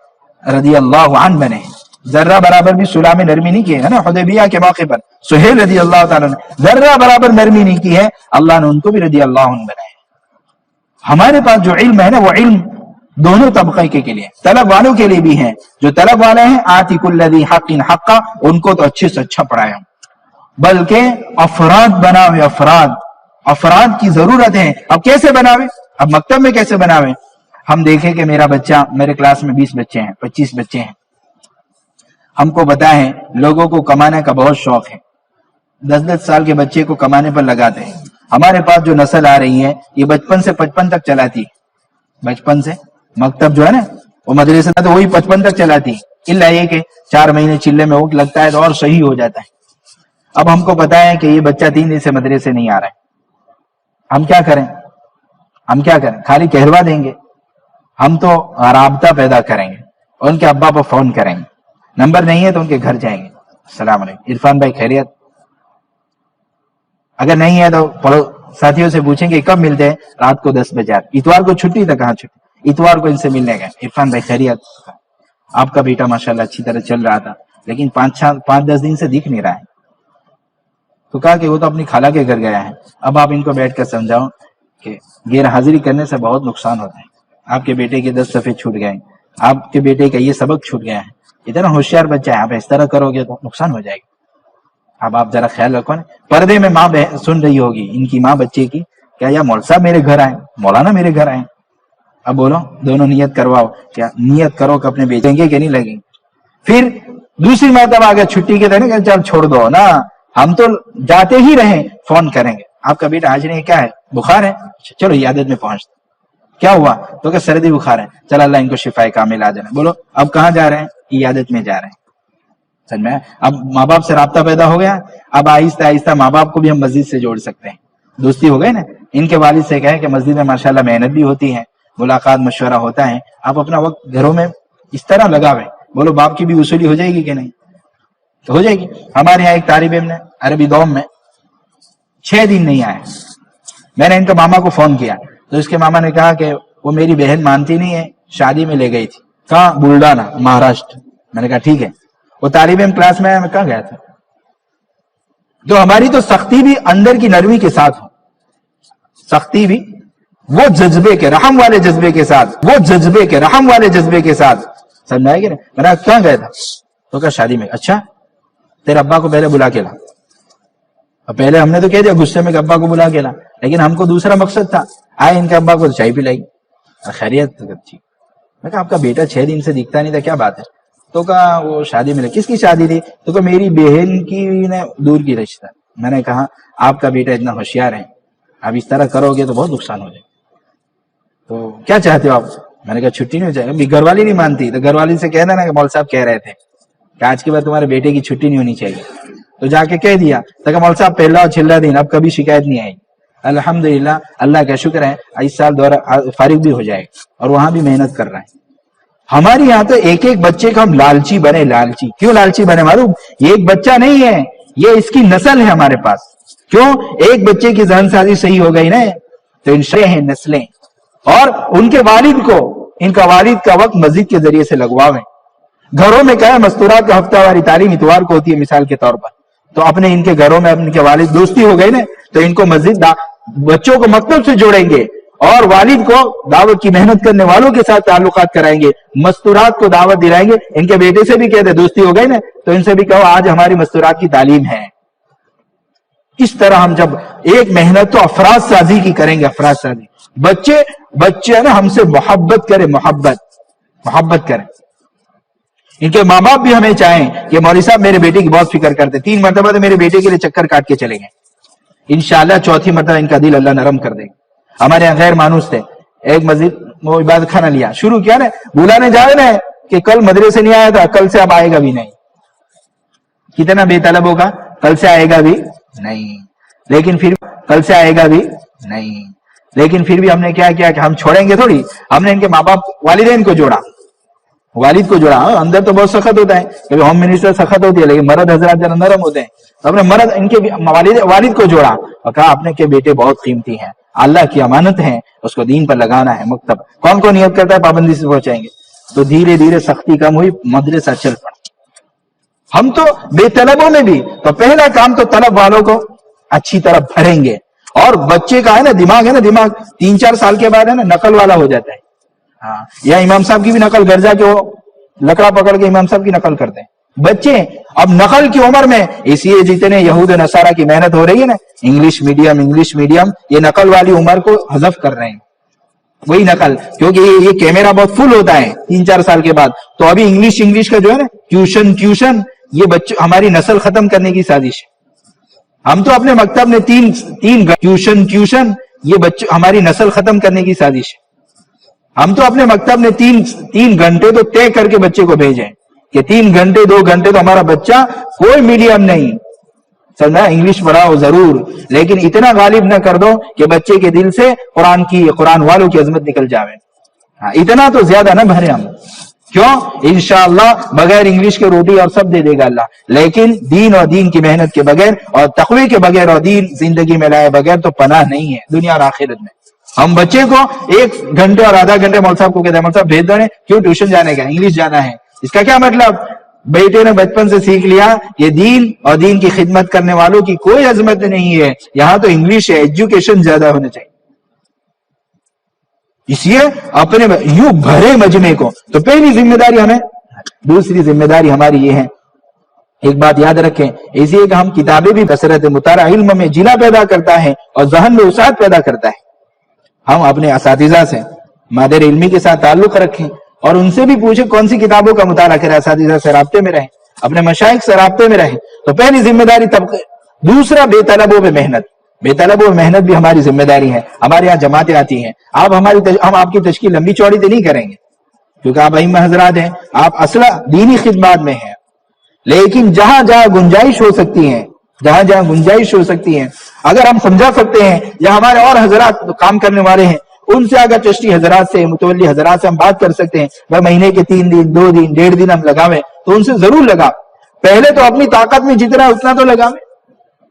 [SPEAKER 1] رضی اللہ عنہ بنے. ذرہ برابر بھی صلح میں نرمی نہیں کی ہے نا. حدیبیہ کے موقع پر سہیل رضی اللہ تعالیٰ نے ذرہ برابر نرمی نہیں کی ہے، اللہ نے ان کو بھی رضی اللہ عنہ بنائے. ہمارے پاس جو علم ہے نا، وہ علم دونوں طبقے کے لیے، طلب والوں کے لیے بھی ہے. جو طلب والے ہیں آتی کل ذی حق حقا، ان کو تو اچھے سے اچھا پڑھائے، بلکہ افراد بناوے. افراد کی ضرورت ہے. اب کیسے بناوے؟ اب مکتب میں کیسے بناوے؟ ہم دیکھیں کہ میرا بچہ، میرے کلاس میں 20 بچے ہیں، 25 بچے ہیں. ہم کو پتا ہے لوگوں کو کمانے کا بہت شوق ہے. 10-10 سال کے بچے کو کمانے پر لگاتے ہیں. ہمارے پاس جو نسل آ رہی ہے یہ بچپن سے 55 تک چلاتی ہے. بچپن سے مکتب جو ہے نا، وہ مدرسہ تو وہی 55 تک چلاتی ہے، الا یہ کہ 4 مہینے چلے میں وقت لگتا ہے تو اور صحیح ہو جاتا ہے. اب ہم کو پتا ہے کہ یہ بچہ 3 دن سے مدرسے نہیں آ رہا ہے. ہم کیا کریں؟ خالی کہلوا دیں گے؟ ہم تو رابطہ پیدا کریں گے، اور ان کے ابا کو فون کریں گے. نمبر نہیں ہے تو ان کے گھر جائیں گے. السلام علیکم عرفان بھائی خیریت؟ اگر نہیں ہے تو ساتھیوں سے پوچھیں گے کب ملتے ہیں؟ رات کو 10 بجے. اتوار کو چھٹی تھا، کہاں چھٹی؟ اتوار کو ان سے ملنے گئے. عرفان بھائی خیریت؟ آپ کا بیٹا ماشاءاللہ اچھی طرح چل رہا تھا، لیکن 5-10 دن سے دکھ نہیں رہا ہے. تو کہا کہ وہ تو اپنی خالہ کے گھر گیا ہے. اب آپ ان کو بیٹھ کر سمجھاؤ کہ غیر حاضری کرنے سے بہت نقصان ہوتا ہے. آپ کے بیٹے کے 10 صفحے چھوٹ گئے، آپ کے بیٹے کا یہ سبق چھوٹ گیا ہے. اتنا ہوشیار بچہ ہے، آپ اس طرح کرو گے تو نقصان ہو جائے گا. اب آپ ذرا خیال رکھو نا. پردے میں ماں سن رہی ہوگی، ان کی ماں بچے کی، کیا یا مول صاحب میرے گھر آئے، مولانا میرے گھر آئے. اب بولو دونوں نیت کرواؤ. کیا نیت کرو کہ اپنے بیٹیں گے کہ نہیں لگیں گے؟ پھر دوسری مرتبہ آگے چھٹی کے دن چل چھوڑ دو نا، ہم تو جاتے ہی رہیں، فون کریں گے. آپ کا بیٹا آج نہیں، کیا ہے؟ بخار ہے؟ چلو عیادت میں پہنچتے. کیا ہوا؟ تو کہ سردی بخار ہے. چل اللہ ان کو شفائے کامل آ جانا. بولو اب کہاں جا رہے ہیں؟ عیادت میں جا رہے ہیں. سمجھ میں؟ اب ماں باپ سے رابطہ پیدا ہو گیا. اب آہستہ آہستہ ماں باپ کو بھی ہم مسجد سے جوڑ سکتے ہیں. دوستی ہو گئی نا. ان کے والد سے کہیں کہ مسجد میں ماشاءاللہ محنت بھی ہوتی ہے، ملاقات مشورہ ہوتا ہے، آپ اپنا وقت گھروں میں اس طرح لگاویں. بولو باپ کی بھی وصولی ہو جائے گی کہ نہیں؟ تو ہو جائے گی. ہمارے یہاں ایک طالب علم نے عربی دوم میں 6 دن نہیں آئے. میں نے ان کے ماما کو فون کیا تو اس کے ماما نے کہا کہ وہ میری بہن مانتی نہیں ہے، شادی میں لے گئی تھی. کہاں؟ بلڈانا، مہاراشٹر. میں نے کہا ٹھیک ہے. وہ طالب علم کلاس میں کہاں گیا تھا؟ تو ہماری تو سختی بھی اندر کی نرمی کے ساتھ ہو. سختی بھی وہ جذبے کے رحم والے جذبے کے ساتھ، سمجھ آئے گی نا. میں نے کہاں گیا تھا؟ تو کہا شادی میں. اچھا تیرے ابا کو پہلے بلا کے لا. پہلے ہم نے تو کہہ دیا غصے میں کہ ابا کو بلا کے لا، لیکن ہم کو دوسرا مقصد تھا. آئے ان کے ابا کو چائے پلائی. خیریت؟ میں کہا آپ کا بیٹا 6 دن سے دکھتا نہیں تھا، کیا بات ہے؟ تو کہا وہ شادی میں. کس کی شادی تھی؟ تو کہ میری بہن کی نے دور کی رشتہ. میں نے کہا آپ کا بیٹا اتنا ہوشیار ہے، اب اس طرح کرو گے تو بہت نقصان ہو جائے. تو کیا چاہتے ہو آپ؟ میں نے کہا چھٹی نہیں ہو جائے گا. گھر والی نہیں مانتی تو گھر والی سے کہہ دینا کہ مول صاحب کہہ رہے تھے کہ آج کے بعد تمہارے بیٹے کی چھٹی نہیں ہونی چاہیے. تو جا کے کہہ دیا تو مول صاحب پہلا اور چھلا دن، اب کبھی شکایت نہیں آئی. الحمدللہ اللہ کا شکر ہے، اس سال فارغ بھی ہو جائے اور وہاں بھی محنت کر رہے ہیں. ہمارے یہاں تو ایک ایک بچے کا ہم لالچی بنے. لالچی کیوں لالچی بنے معلوم؟ یہ ایک بچہ نہیں ہے، یہ اس کی نسل ہے ہمارے پاس. کیوں؟ ایک بچے کی ذہن سازی صحیح ہو گئی نا تو انشاءاللہ ہیں نسلیں. اور ان کے والد کو، ان کا والد کا وقت مسجد کے ذریعے سے لگواویں. گھروں میں کیا ہے، مستورات کا ہفتہ واری تعلیم اتوار کو ہوتی ہے مثال کے طور پر. تو اپنے ان کے گھروں میں ان کے والد دوستی ہو گئی نا تو ان کو مسجد، بچوں کو مکتب سے جوڑیں گے اور والد کو دعوت کی محنت کرنے والوں کے ساتھ تعلقات کرائیں گے. مستورات کو دعوت دلائیں گے. ان کے بیٹے سے بھی کہتے دوستی ہو گئی نا تو ان سے بھی کہو آج ہماری مستورات کی تعلیم ہے. اس طرح ہم جب ایک محنت تو افراد سازی کی کریں گے. افراد سازی، بچے نا ہم سے محبت کریں، محبت کریں. ان کے ماں باپ بھی ہمیں چاہیں کہ مولوی صاحب میرے بیٹے کی بہت فکر کرتے، 3 مرتبہ تو میرے بیٹے کے لیے چکر کاٹ کے چلیں گے. انشاءاللہ 4تھی مرتبہ ان کا دل اللہ نرم کر دے گا. ہمارے یہاں غیر مانوس تھے، ایک مسجد وہ عبادت خانہ لیا، شروع کیا نا بلانے جا رہے ہیں کہ کل مدرسے نہیں آیا تھا، کل سے اب آئے گا بھی نہیں. کتنا بے طلب ہوگا، کل سے آئے گا بھی نہیں. لیکن پھر کل سے آئے گا بھی نہیں. لیکن پھر بھی ہم نے کیا کیا کہ ہم چھوڑیں گے تھوڑی. ہم نے ان کے ماں باپ والدین کو جوڑا, والد کو جوڑا. اندر تو بہت سخت ہوتا ہے, کبھی ہوم منسٹر سخت ہوتی ہے, لیکن مرد حضرات ذرا نرم ہوتے ہیں. تو ہم نے مرد ان کے والد کو جوڑا اور کہا اپنے کے بیٹے بہت قیمتی ہیں, اللہ کی امانت ہیں, اس کو دین پر لگانا ہے. مکتب کون کون نیت کرتا ہے پابندی سے پہنچائیں گے. تو دھیرے دھیرے سختی کم ہوئی, مدرسہ چل پڑا. ہم تو بے طلبوں میں بھی تو پہلا کام تو طلب والوں کو اچھی طرح بھریں گے. اور بچے کا ہے نا دماغ 3-4 سال کے بعد ہے نا نقل والا ہو جاتا ہے. ہاں, یا امام صاحب کی بھی نقل گھر جا کے وہ لکڑا پکڑ کے امام صاحب کی نقل کرتے ہیں بچے. اب نقل کی عمر میں اس لیے جتنے یہود نصارہ کی محنت ہو رہی ہے نا, انگلش میڈیم, یہ نقل والی عمر کو حذف کر رہے ہیں. وہی نقل, کیونکہ یہ کیمرہ بہت فل ہوتا ہے 3-4 سال کے بعد. تو ابھی انگلش کا جو ہے نا ٹیوشن یہ بچوں ہماری نسل ختم کرنے کی سازش ہے. ہم تو اپنے مکتب نے تین ٹیوشن یہ بچوں ہماری نسل ختم کرنے کی سازش ہے. ہم تو اپنے مکتب نے تین گھنٹے تو طے کر کے بچے کو بھیجیں کہ 3 گھنٹے 2 گھنٹے تو ہمارا بچہ کوئی میڈیم نہیں, سمجھا, انگلش پڑھاؤ ضرور, لیکن اتنا غالب نہ کر دو کہ بچے کے دل سے قرآن والوں کی عظمت نکل جاوے. ہاں, اتنا تو زیادہ نہ بھرے ہم. کیوں؟ انشاءاللہ بغیر انگلش کے روٹی اور سب دے دے گا اللہ, لیکن دین اور دین کی محنت کے بغیر اور تقوی کے بغیر اور دین زندگی میں لائے بغیر تو پناہ نہیں ہے دنیا اور آخرت میں. ہم بچے کو 1 گھنٹے اور آدھا گھنٹے مول صاحب کو کہتے ہیں مول صاحب بھیج دیں, کیوں ٹیوشن جانے کا, انگلش جانا ہے. اس کا کیا مطلب؟ بیٹے نے بچپن سے سیکھ لیا یہ دین اور دین کی خدمت کرنے والوں کی کوئی عظمت نہیں ہے, یہاں تو انگلش ہے, ایجوکیشن زیادہ ہونا چاہیے. اس لیے اپنے یوں بھرے مجمع کو. تو پہلی ذمہ داری ہمیں. دوسری ذمہ داری ہماری یہ ہے, ایک بات یاد رکھیں, اس لیے کہ ہم کتابیں بھی کثرت مطالعہ علم میں جلا پیدا کرتا ہے اور ذہن میں وسعت پیدا کرتا ہے. ہم اپنے اساتذہ سے مادر علمی کے ساتھ تعلق رکھیں اور ان سے بھی پوچھیں کون سی کتابوں کا مطالعہ کریں, اساتذہ سے رابطے میں رہیں, اپنے مشائخ سے رابطے میں رہیں. تو پہلی ذمہ داری طبقے. دوسرا بے طلبوں میں محنت. بے طلبوں میں محنت بھی ہماری ذمہ داری ہے. ہمارے یہاں جماعتیں آتی ہیں, ہم آپ کی تشکیل لمبی چوڑی تو نہیں کریں گے کیونکہ آپ ائمہ حضرات ہیں, آپ اصلا دینی خدمات میں ہیں, لیکن جہاں جہاں گنجائش ہو سکتی ہیں اگر ہم سمجھا سکتے ہیں, یا ہمارے اور حضرات کام کرنے والے ہیں ان سے اگر چشتی حضرات سے متولی حضرات سے ہم بات کر سکتے ہیں, بھائی مہینے کے 3 دن 2 دن 1.5 دن ہم لگاویں, تو ان سے ضرور لگا. پہلے تو اپنی طاقت میں جتنا اتنا تو لگاویں.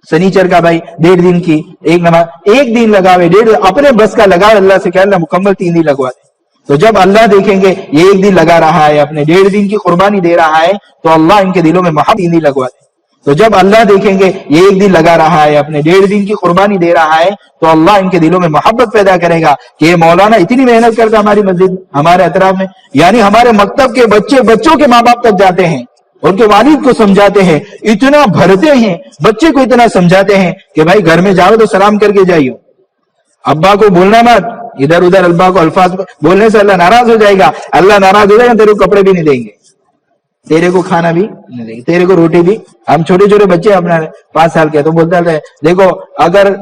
[SPEAKER 1] سنیچر کا بھائی 1.5 دن کی ایک نماز 1 دن لگاوے, 1.5 اپنے بس کا لگاوے, اللہ سے کہ اللہ مکمل 3 دن لگوا دے. تو جب اللہ دیکھیں گے یہ 1 دن لگا رہا ہے, اپنے 1.5 دن کی قربانی دے رہا ہے, تو اللہ ان کے دلوں میں محبت 3 دن لگوا دے. تو جب اللہ دیکھیں گے یہ 1 دن لگا رہا ہے, اپنے 1.5 دن کی قربانی دے رہا ہے, تو اللہ ان کے دلوں میں محبت پیدا کرے گا کہ یہ مولانا اتنی محنت کرتا ہماری مسجد ہمارے اطراف میں. یعنی ہمارے مکتب کے بچوں کے ماں باپ تک جاتے ہیں, ان کے والد کو سمجھاتے ہیں, اتنا بھرتے ہیں, بچے کو اتنا سمجھاتے ہیں کہ بھائی گھر میں جاؤ تو سلام کر کے جائیو, ابا کو بولنا مت, ادھر ادھر ابا کو الفاظ بولنے سے اللہ ناراض ہو جائے گا. اللہ ناراض ہو جائے گا, تیرے کو کپڑے بھی نہیں دیں گے, تیرے کو کھانا بھی نہیں دیں گے, تیرے کو روٹی بھی. ہم چھوٹے بچے اپنا 5 سال کے, تو بولتا رہے دیکھو اگر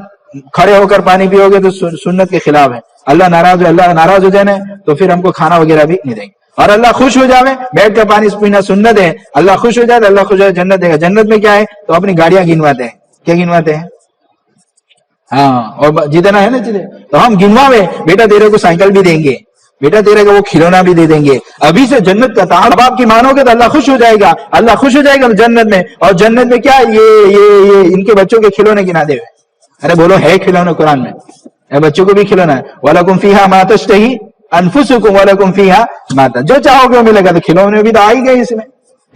[SPEAKER 1] کھڑے ہو کر پانی پیو گے تو سنت کے خلاف ہے, اللہ ناراض ہو جائے نا تو پھر ہم کو کھانا وغیرہ بھی نہیں دیں گے. اور اللہ خوش ہو جاوے, بیٹھ کر پانی پینا سنت ہے, اللہ خوش ہو جائے تو اللہ خوش ہو جائے جنت دے گا. جنت میں کیا ہے, تو اپنی گاڑیاں گنواتے ہیں. کیا گنواتے ہیں؟ ہاں, اور جتنا ہے نا تو ہم گنواوے, بیٹا تیرے کو سائیکل بھی دیں گے, بیٹا تیرے کو وہ کھلونا بھی دے دیں گے. ابھی سے جنت کا تعلق آپ کی مانو گے تو اللہ خوش ہو جائے گا, اللہ خوش ہو جائے گا جنت میں. اور جنت میں کیا یہ ان کے بچوں کے کھلونے گنا دے ہوئے. ارے بولو ہے کھلونے قرآن میں, بچوں کو بھی کھلونا ہے. وَلَكُمْ فِيهَا مَا تَشْتَهِي أَنفُسُكُمْ وَلَكُمْ فِيهَا مَا تَشْتَهُونَ, جو چاہو گے وہ ملے گا. تو کھلونے بھی تو آ ہی گئے, اس میں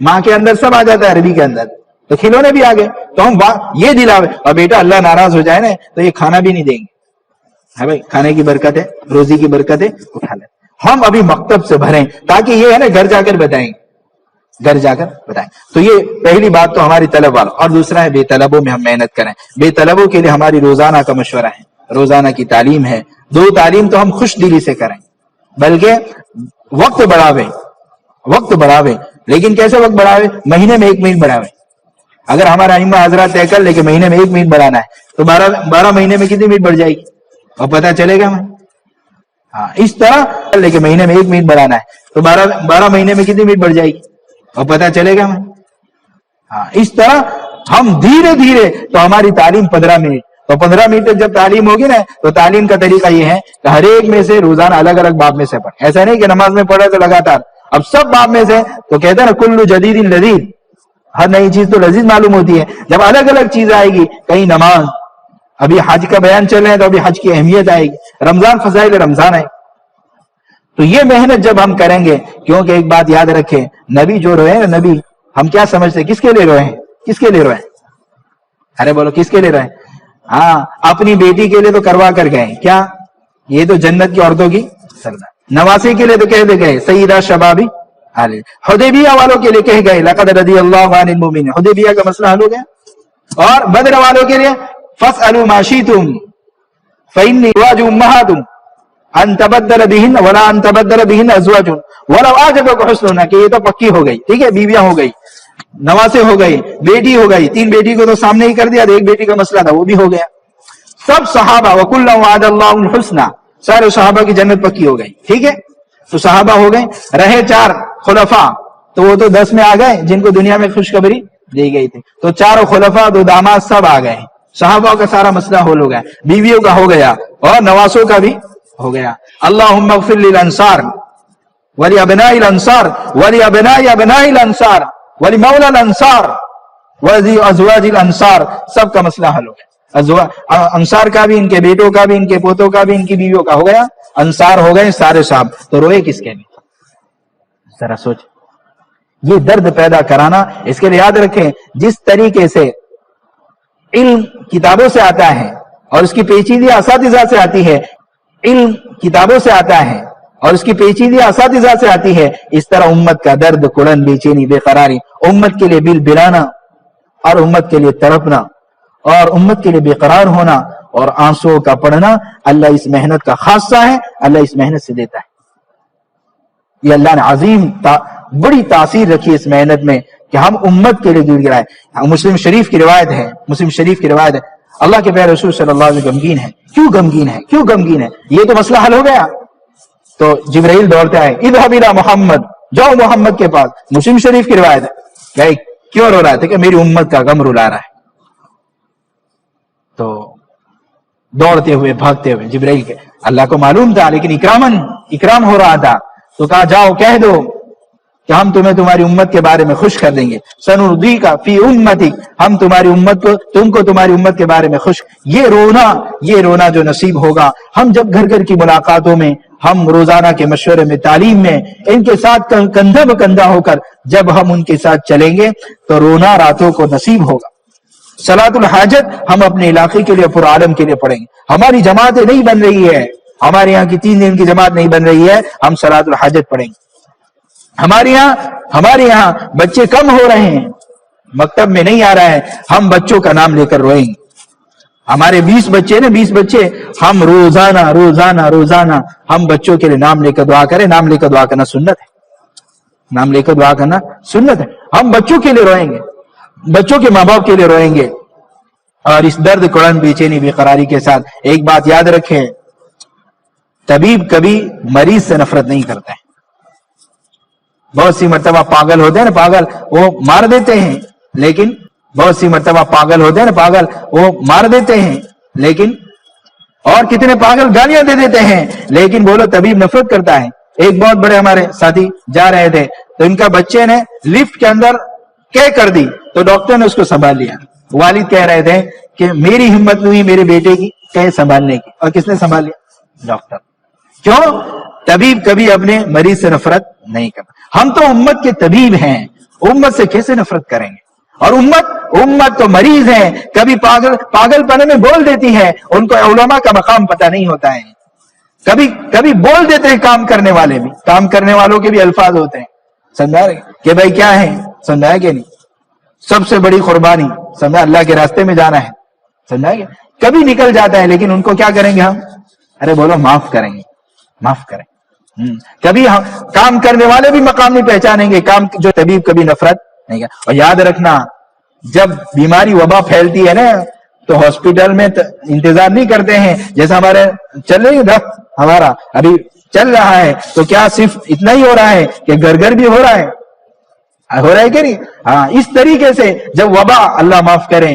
[SPEAKER 1] ماں کے اندر سب آ جاتا ہے, عربی کے اندر تو کھلونے بھی آ گئے. تو ہم یہ دلاوے, اور بیٹا اللہ ناراض ہو جائے نا تو یہ کھانا بھی نہیں دیں گے. ہے بھائی, کھانے کی برکت ہے, روزی کی برکت ہے, اٹھا لیں. ہم ابھی مکتب سے بھریں تاکہ یہ ہے نا گھر جا کر بتائیں. تو یہ پہلی بات تو ہماری طلب والا. اور دوسرا ہے بے طلبوں میں ہم محنت کریں. بے طلبوں کے لیے ہماری روزانہ کا مشورہ ہے, روزانہ کی تعلیم ہے. 2 تعلیم تو ہم خوش دلی سے کریں, بلکہ وقت بڑھاوے. لیکن کیسے وقت بڑھاوے؟ مہینے میں 1 منٹ بڑھاوے. اگر ہمارا ائمہ حضرات طے کر لے کہ مہینے میں 1 منٹ بڑھانا ہے, تو 12 مہینے میں کتنی منٹ بڑھ جائے گی اور پتہ چلے گا ہمیں. ہاں, اس طرح لے کے مہینے میں 1 منٹ بڑھانا ہے, تو 12 مہینے میں کتنی منٹ بڑھ جائے گی اور پتہ چلے گا ہمیں. ہاں, اس طرح ہم دھیرے دھیرے, تو ہماری تعلیم 15 منٹ, تو 15 منٹ تک جب تعلیم ہوگی نا تو تعلیم کا طریقہ یہ ہے کہ ہر ایک میں سے روزانہ الگ الگ باب میں سے پڑھ. ایسا نہیں کہ نماز میں پڑھے تو لگاتار، اب سب باب میں سے. تو کہتے ہیں نا کل جدید لذیذ، ہر نئی چیز تو لذیذ معلوم ہوتی ہے. جب الگ الگ چیز آئے گی، کہیں نماز، ابھی حج کا بیان چل رہا ہے تو ابھی حج کی اہمیت آئے گی، رمضان فضائل رمضان آئے. تو یہ محنت جب ہم کریں گے، کیونکہ ایک بات یاد رکھیں، نبی جو روئے نا، نبی ہم کیا سمجھتے ہیں کس کے لیے روئے ہیں؟ کس کے لیے روئے؟ ارے بولو کس کے لیے روئے؟ ہاں اپنی بیٹی کے لیے تو کروا کر گئے. کیا یہ تو جنت کی عورتوں کی سردار. نواسی کے لیے تو کہہ دے گئے سیدہ شبابی علی. حدیبیہ والوں کے لیے کہہ گئے لقد رضی اللہ عن المؤمنین. حدیبیہ کا مسئلہ حل ہو گیا. اور بدر والوں کے لیے فاسألوا ما شئتم فإني أزواج أمهاتكم ان تبدل بهن ولا ان تبدل بهن ازواج ولو اعجبك حسنهن. کہ یہ تو پکی ہو گئی، ٹھیک ہے، بیویاں ہو گئی، نواسے ہو گئی، بیٹی ہو گئی. 3 بیٹی کو تو سامنے ہی کر دیا، ایک بیٹی کا مسئلہ تھا وہ بھی ہو گیا. سب صحابہ وکلا وعد اللہ الحسنى، سارے صحابہ کی جنت پکی ہو گئی. ٹھیک ہے، تو صحابہ ہو گئے. رہے 4 خلفاء، تو وہ تو 10 میں آ گئے جن کو دنیا میں خوشخبری دی گئی تھی. تو 4 خلفاء 2 داماد سب آ گئے. صحابہ کا سارا مسئلہ حل ہو گیا، بیویوں کا ہو گیا اور نواسوں کا بھی ہو گیا. اللہم اغفر للانصار ولابناء الانصار ولابناء ابناء الانصار ولمولا الانصار ولازواج الانصار. سب کا مسئلہ حل ہو گیا. انصار کا بھی، ان کے بیٹوں کا بھی، ان کے پوتوں کا بھی، ان کی بیویوں کا ہو گیا. انصار ہو گئے سارے صاحب. تو روئے کس کے لیے؟ ذرا سوچ. یہ درد پیدا کرانا، اس کے لیے یاد رکھیں جس طریقے سے علم کتابوں سے آتا ہے اور اس کی پیچیدگی اساتذہ سے آتی ہے، علم کتابوں سے آتا ہے اور اس کی پیچیدگی اساتذہ سے آتی ہے، اس طرح امت کا درد، کڑن، بے چینی، بے قراری، امت کے لیے بل بلانا اور امت کے لیے تڑپنا اور امت کے لیے بے قرار ہونا اور آنسو کا پڑھنا، اللہ اس محنت کا خاصہ ہے، اللہ اس محنت سے دیتا ہے. یہ اللہ نے عظیم بڑی تاثیر رکھی اس محنت میں کہ ہم امت کے لیے گر گرائے. مسلم شریف کی روایت ہے، مسلم شریف کی روایت ہے، اللہ کے پیارے رسول صلی اللہ علیہ وسلم غمگین ہے. کیوں غمگین ہے؟ کیوں غمگین ہے؟ یہ تو مسئلہ حل ہو گیا. تو جبرائیل دوڑتے آئے، اذهب الى محمد، جاؤ محمد کے پاس. مسلم شریف کی روایت ہے کہ کیوں رو رہا تھا؟ کہ میری امت کا غم رلا رہا ہے. تو دوڑتے ہوئے بھاگتے ہوئے جبرائیل کے، اللہ کو معلوم تھا لیکن اکرام ہو رہا تھا، تو کہا جاؤ کہہ دو کہ ہم تمہیں تمہاری امت کے بارے میں خوش کر دیں گے. سنردیک فی امتک، ہم تمہاری امت کو، تم کو تمہاری امت کے بارے میں خوش. یہ رونا جو نصیب ہوگا، ہم جب گھر گھر کی ملاقاتوں میں، ہم روزانہ کے مشورے میں، تعلیم میں، ان کے ساتھ کندھا بکندھا ہو کر جب ہم ان کے ساتھ چلیں گے تو رونا راتوں کو نصیب ہوگا. صلاۃ الحاجت ہم اپنے علاقے کے لیے، پورے عالم کے لیے پڑھیں گے. ہماری جماعتیں نہیں بن رہی ہے، ہمارے یہاں کی 3 دن کی جماعت نہیں بن رہی ہے، ہم صلاۃ الحاجت پڑھیں گے. ہمارے یہاں بچے کم ہو رہے ہیں، مکتب میں نہیں آ رہا ہے، ہم بچوں کا نام لے کر روئیں گے. ہمارے 20 بچے نا، 20 بچے، ہم روزانہ ہم بچوں کے لیے نام لے کر دعا کریں. نام لے کر دعا کرنا سنت ہے، نام لے کر دعا کرنا سنت ہے. ہم بچوں کے لیے روئیں گے، بچوں کے ماں باپ کے لیے روئیں گے. اور اس درد، کڑن، بے چینی، بے قراری کے ساتھ ایک بات یاد رکھیں، طبیب کبھی مریض سے نفرت نہیں کرتا ہے. بہت سی مرتبہ پاگل ہوتے ہیں نا، پاگل وہ مار دیتے ہیں، لیکن بہت سی مرتبہ پاگل ہوتے ہیں نا، پاگل وہ مار دیتے ہیں، لیکن اور کتنے پاگل گالیاں دے دیتے ہیں، لیکن بولو طبیب نفرت کرتا ہے. ایک بہت بڑے ہمارے ساتھی جا رہے تھے تو ان کا بچے نے لفٹ کے اندر کیا کر دی تو ڈاکٹر نے اس کو سنبھال لیا. والد کہہ رہے تھے کہ میری ہمت نہیں میرے بیٹے کی کہیں سنبھالنے کی، اور کس نے سنبھال لیا؟ ڈاکٹر. کیوں؟ طبیب کبھی اپنے مریض سے نفرت نہیں کرتا. ہم تو امت کے طبیب ہیں، امت سے کیسے نفرت کریں گے؟ اور امت تو مریض ہیں، کبھی پاگل پنے میں بول دیتی ہے، ان کو علماء کا مقام پتہ نہیں ہوتا ہے. کبھی بول دیتے ہیں کام کرنے والے بھی، کام کرنے والوں کے بھی الفاظ ہوتے ہیں. سمجھا رہے کہ بھائی کیا ہے؟ سمجھایا کہ نہیں؟ سب سے بڑی قربانی سمجھا اللہ کے راستے میں جانا ہے. سمجھا کہ کبھی نکل جاتا ہے، لیکن ان کو کیا کریں گے ہم؟ ارے بولو معاف کریں گے، معاف کریں. کبھی ہم کام کرنے والے بھی مقام نہیں پہچانیں گے، کام جو طبیب کبھی نفرت نہیں کرے. اور یاد رکھنا، جب بیماری وبا پھیلتی ہے نا تو ہاسپٹل میں انتظار نہیں کرتے ہیں. جیسا ہمارے چل رہی ہے، ہمارا ابھی چل رہا ہے، تو کیا صرف اتنا ہی ہو رہا ہے کہ گھر گھر بھی ہو رہا ہے کہ نہیں؟ ہاں، اس طریقے سے جب وبا، اللہ معاف کریں،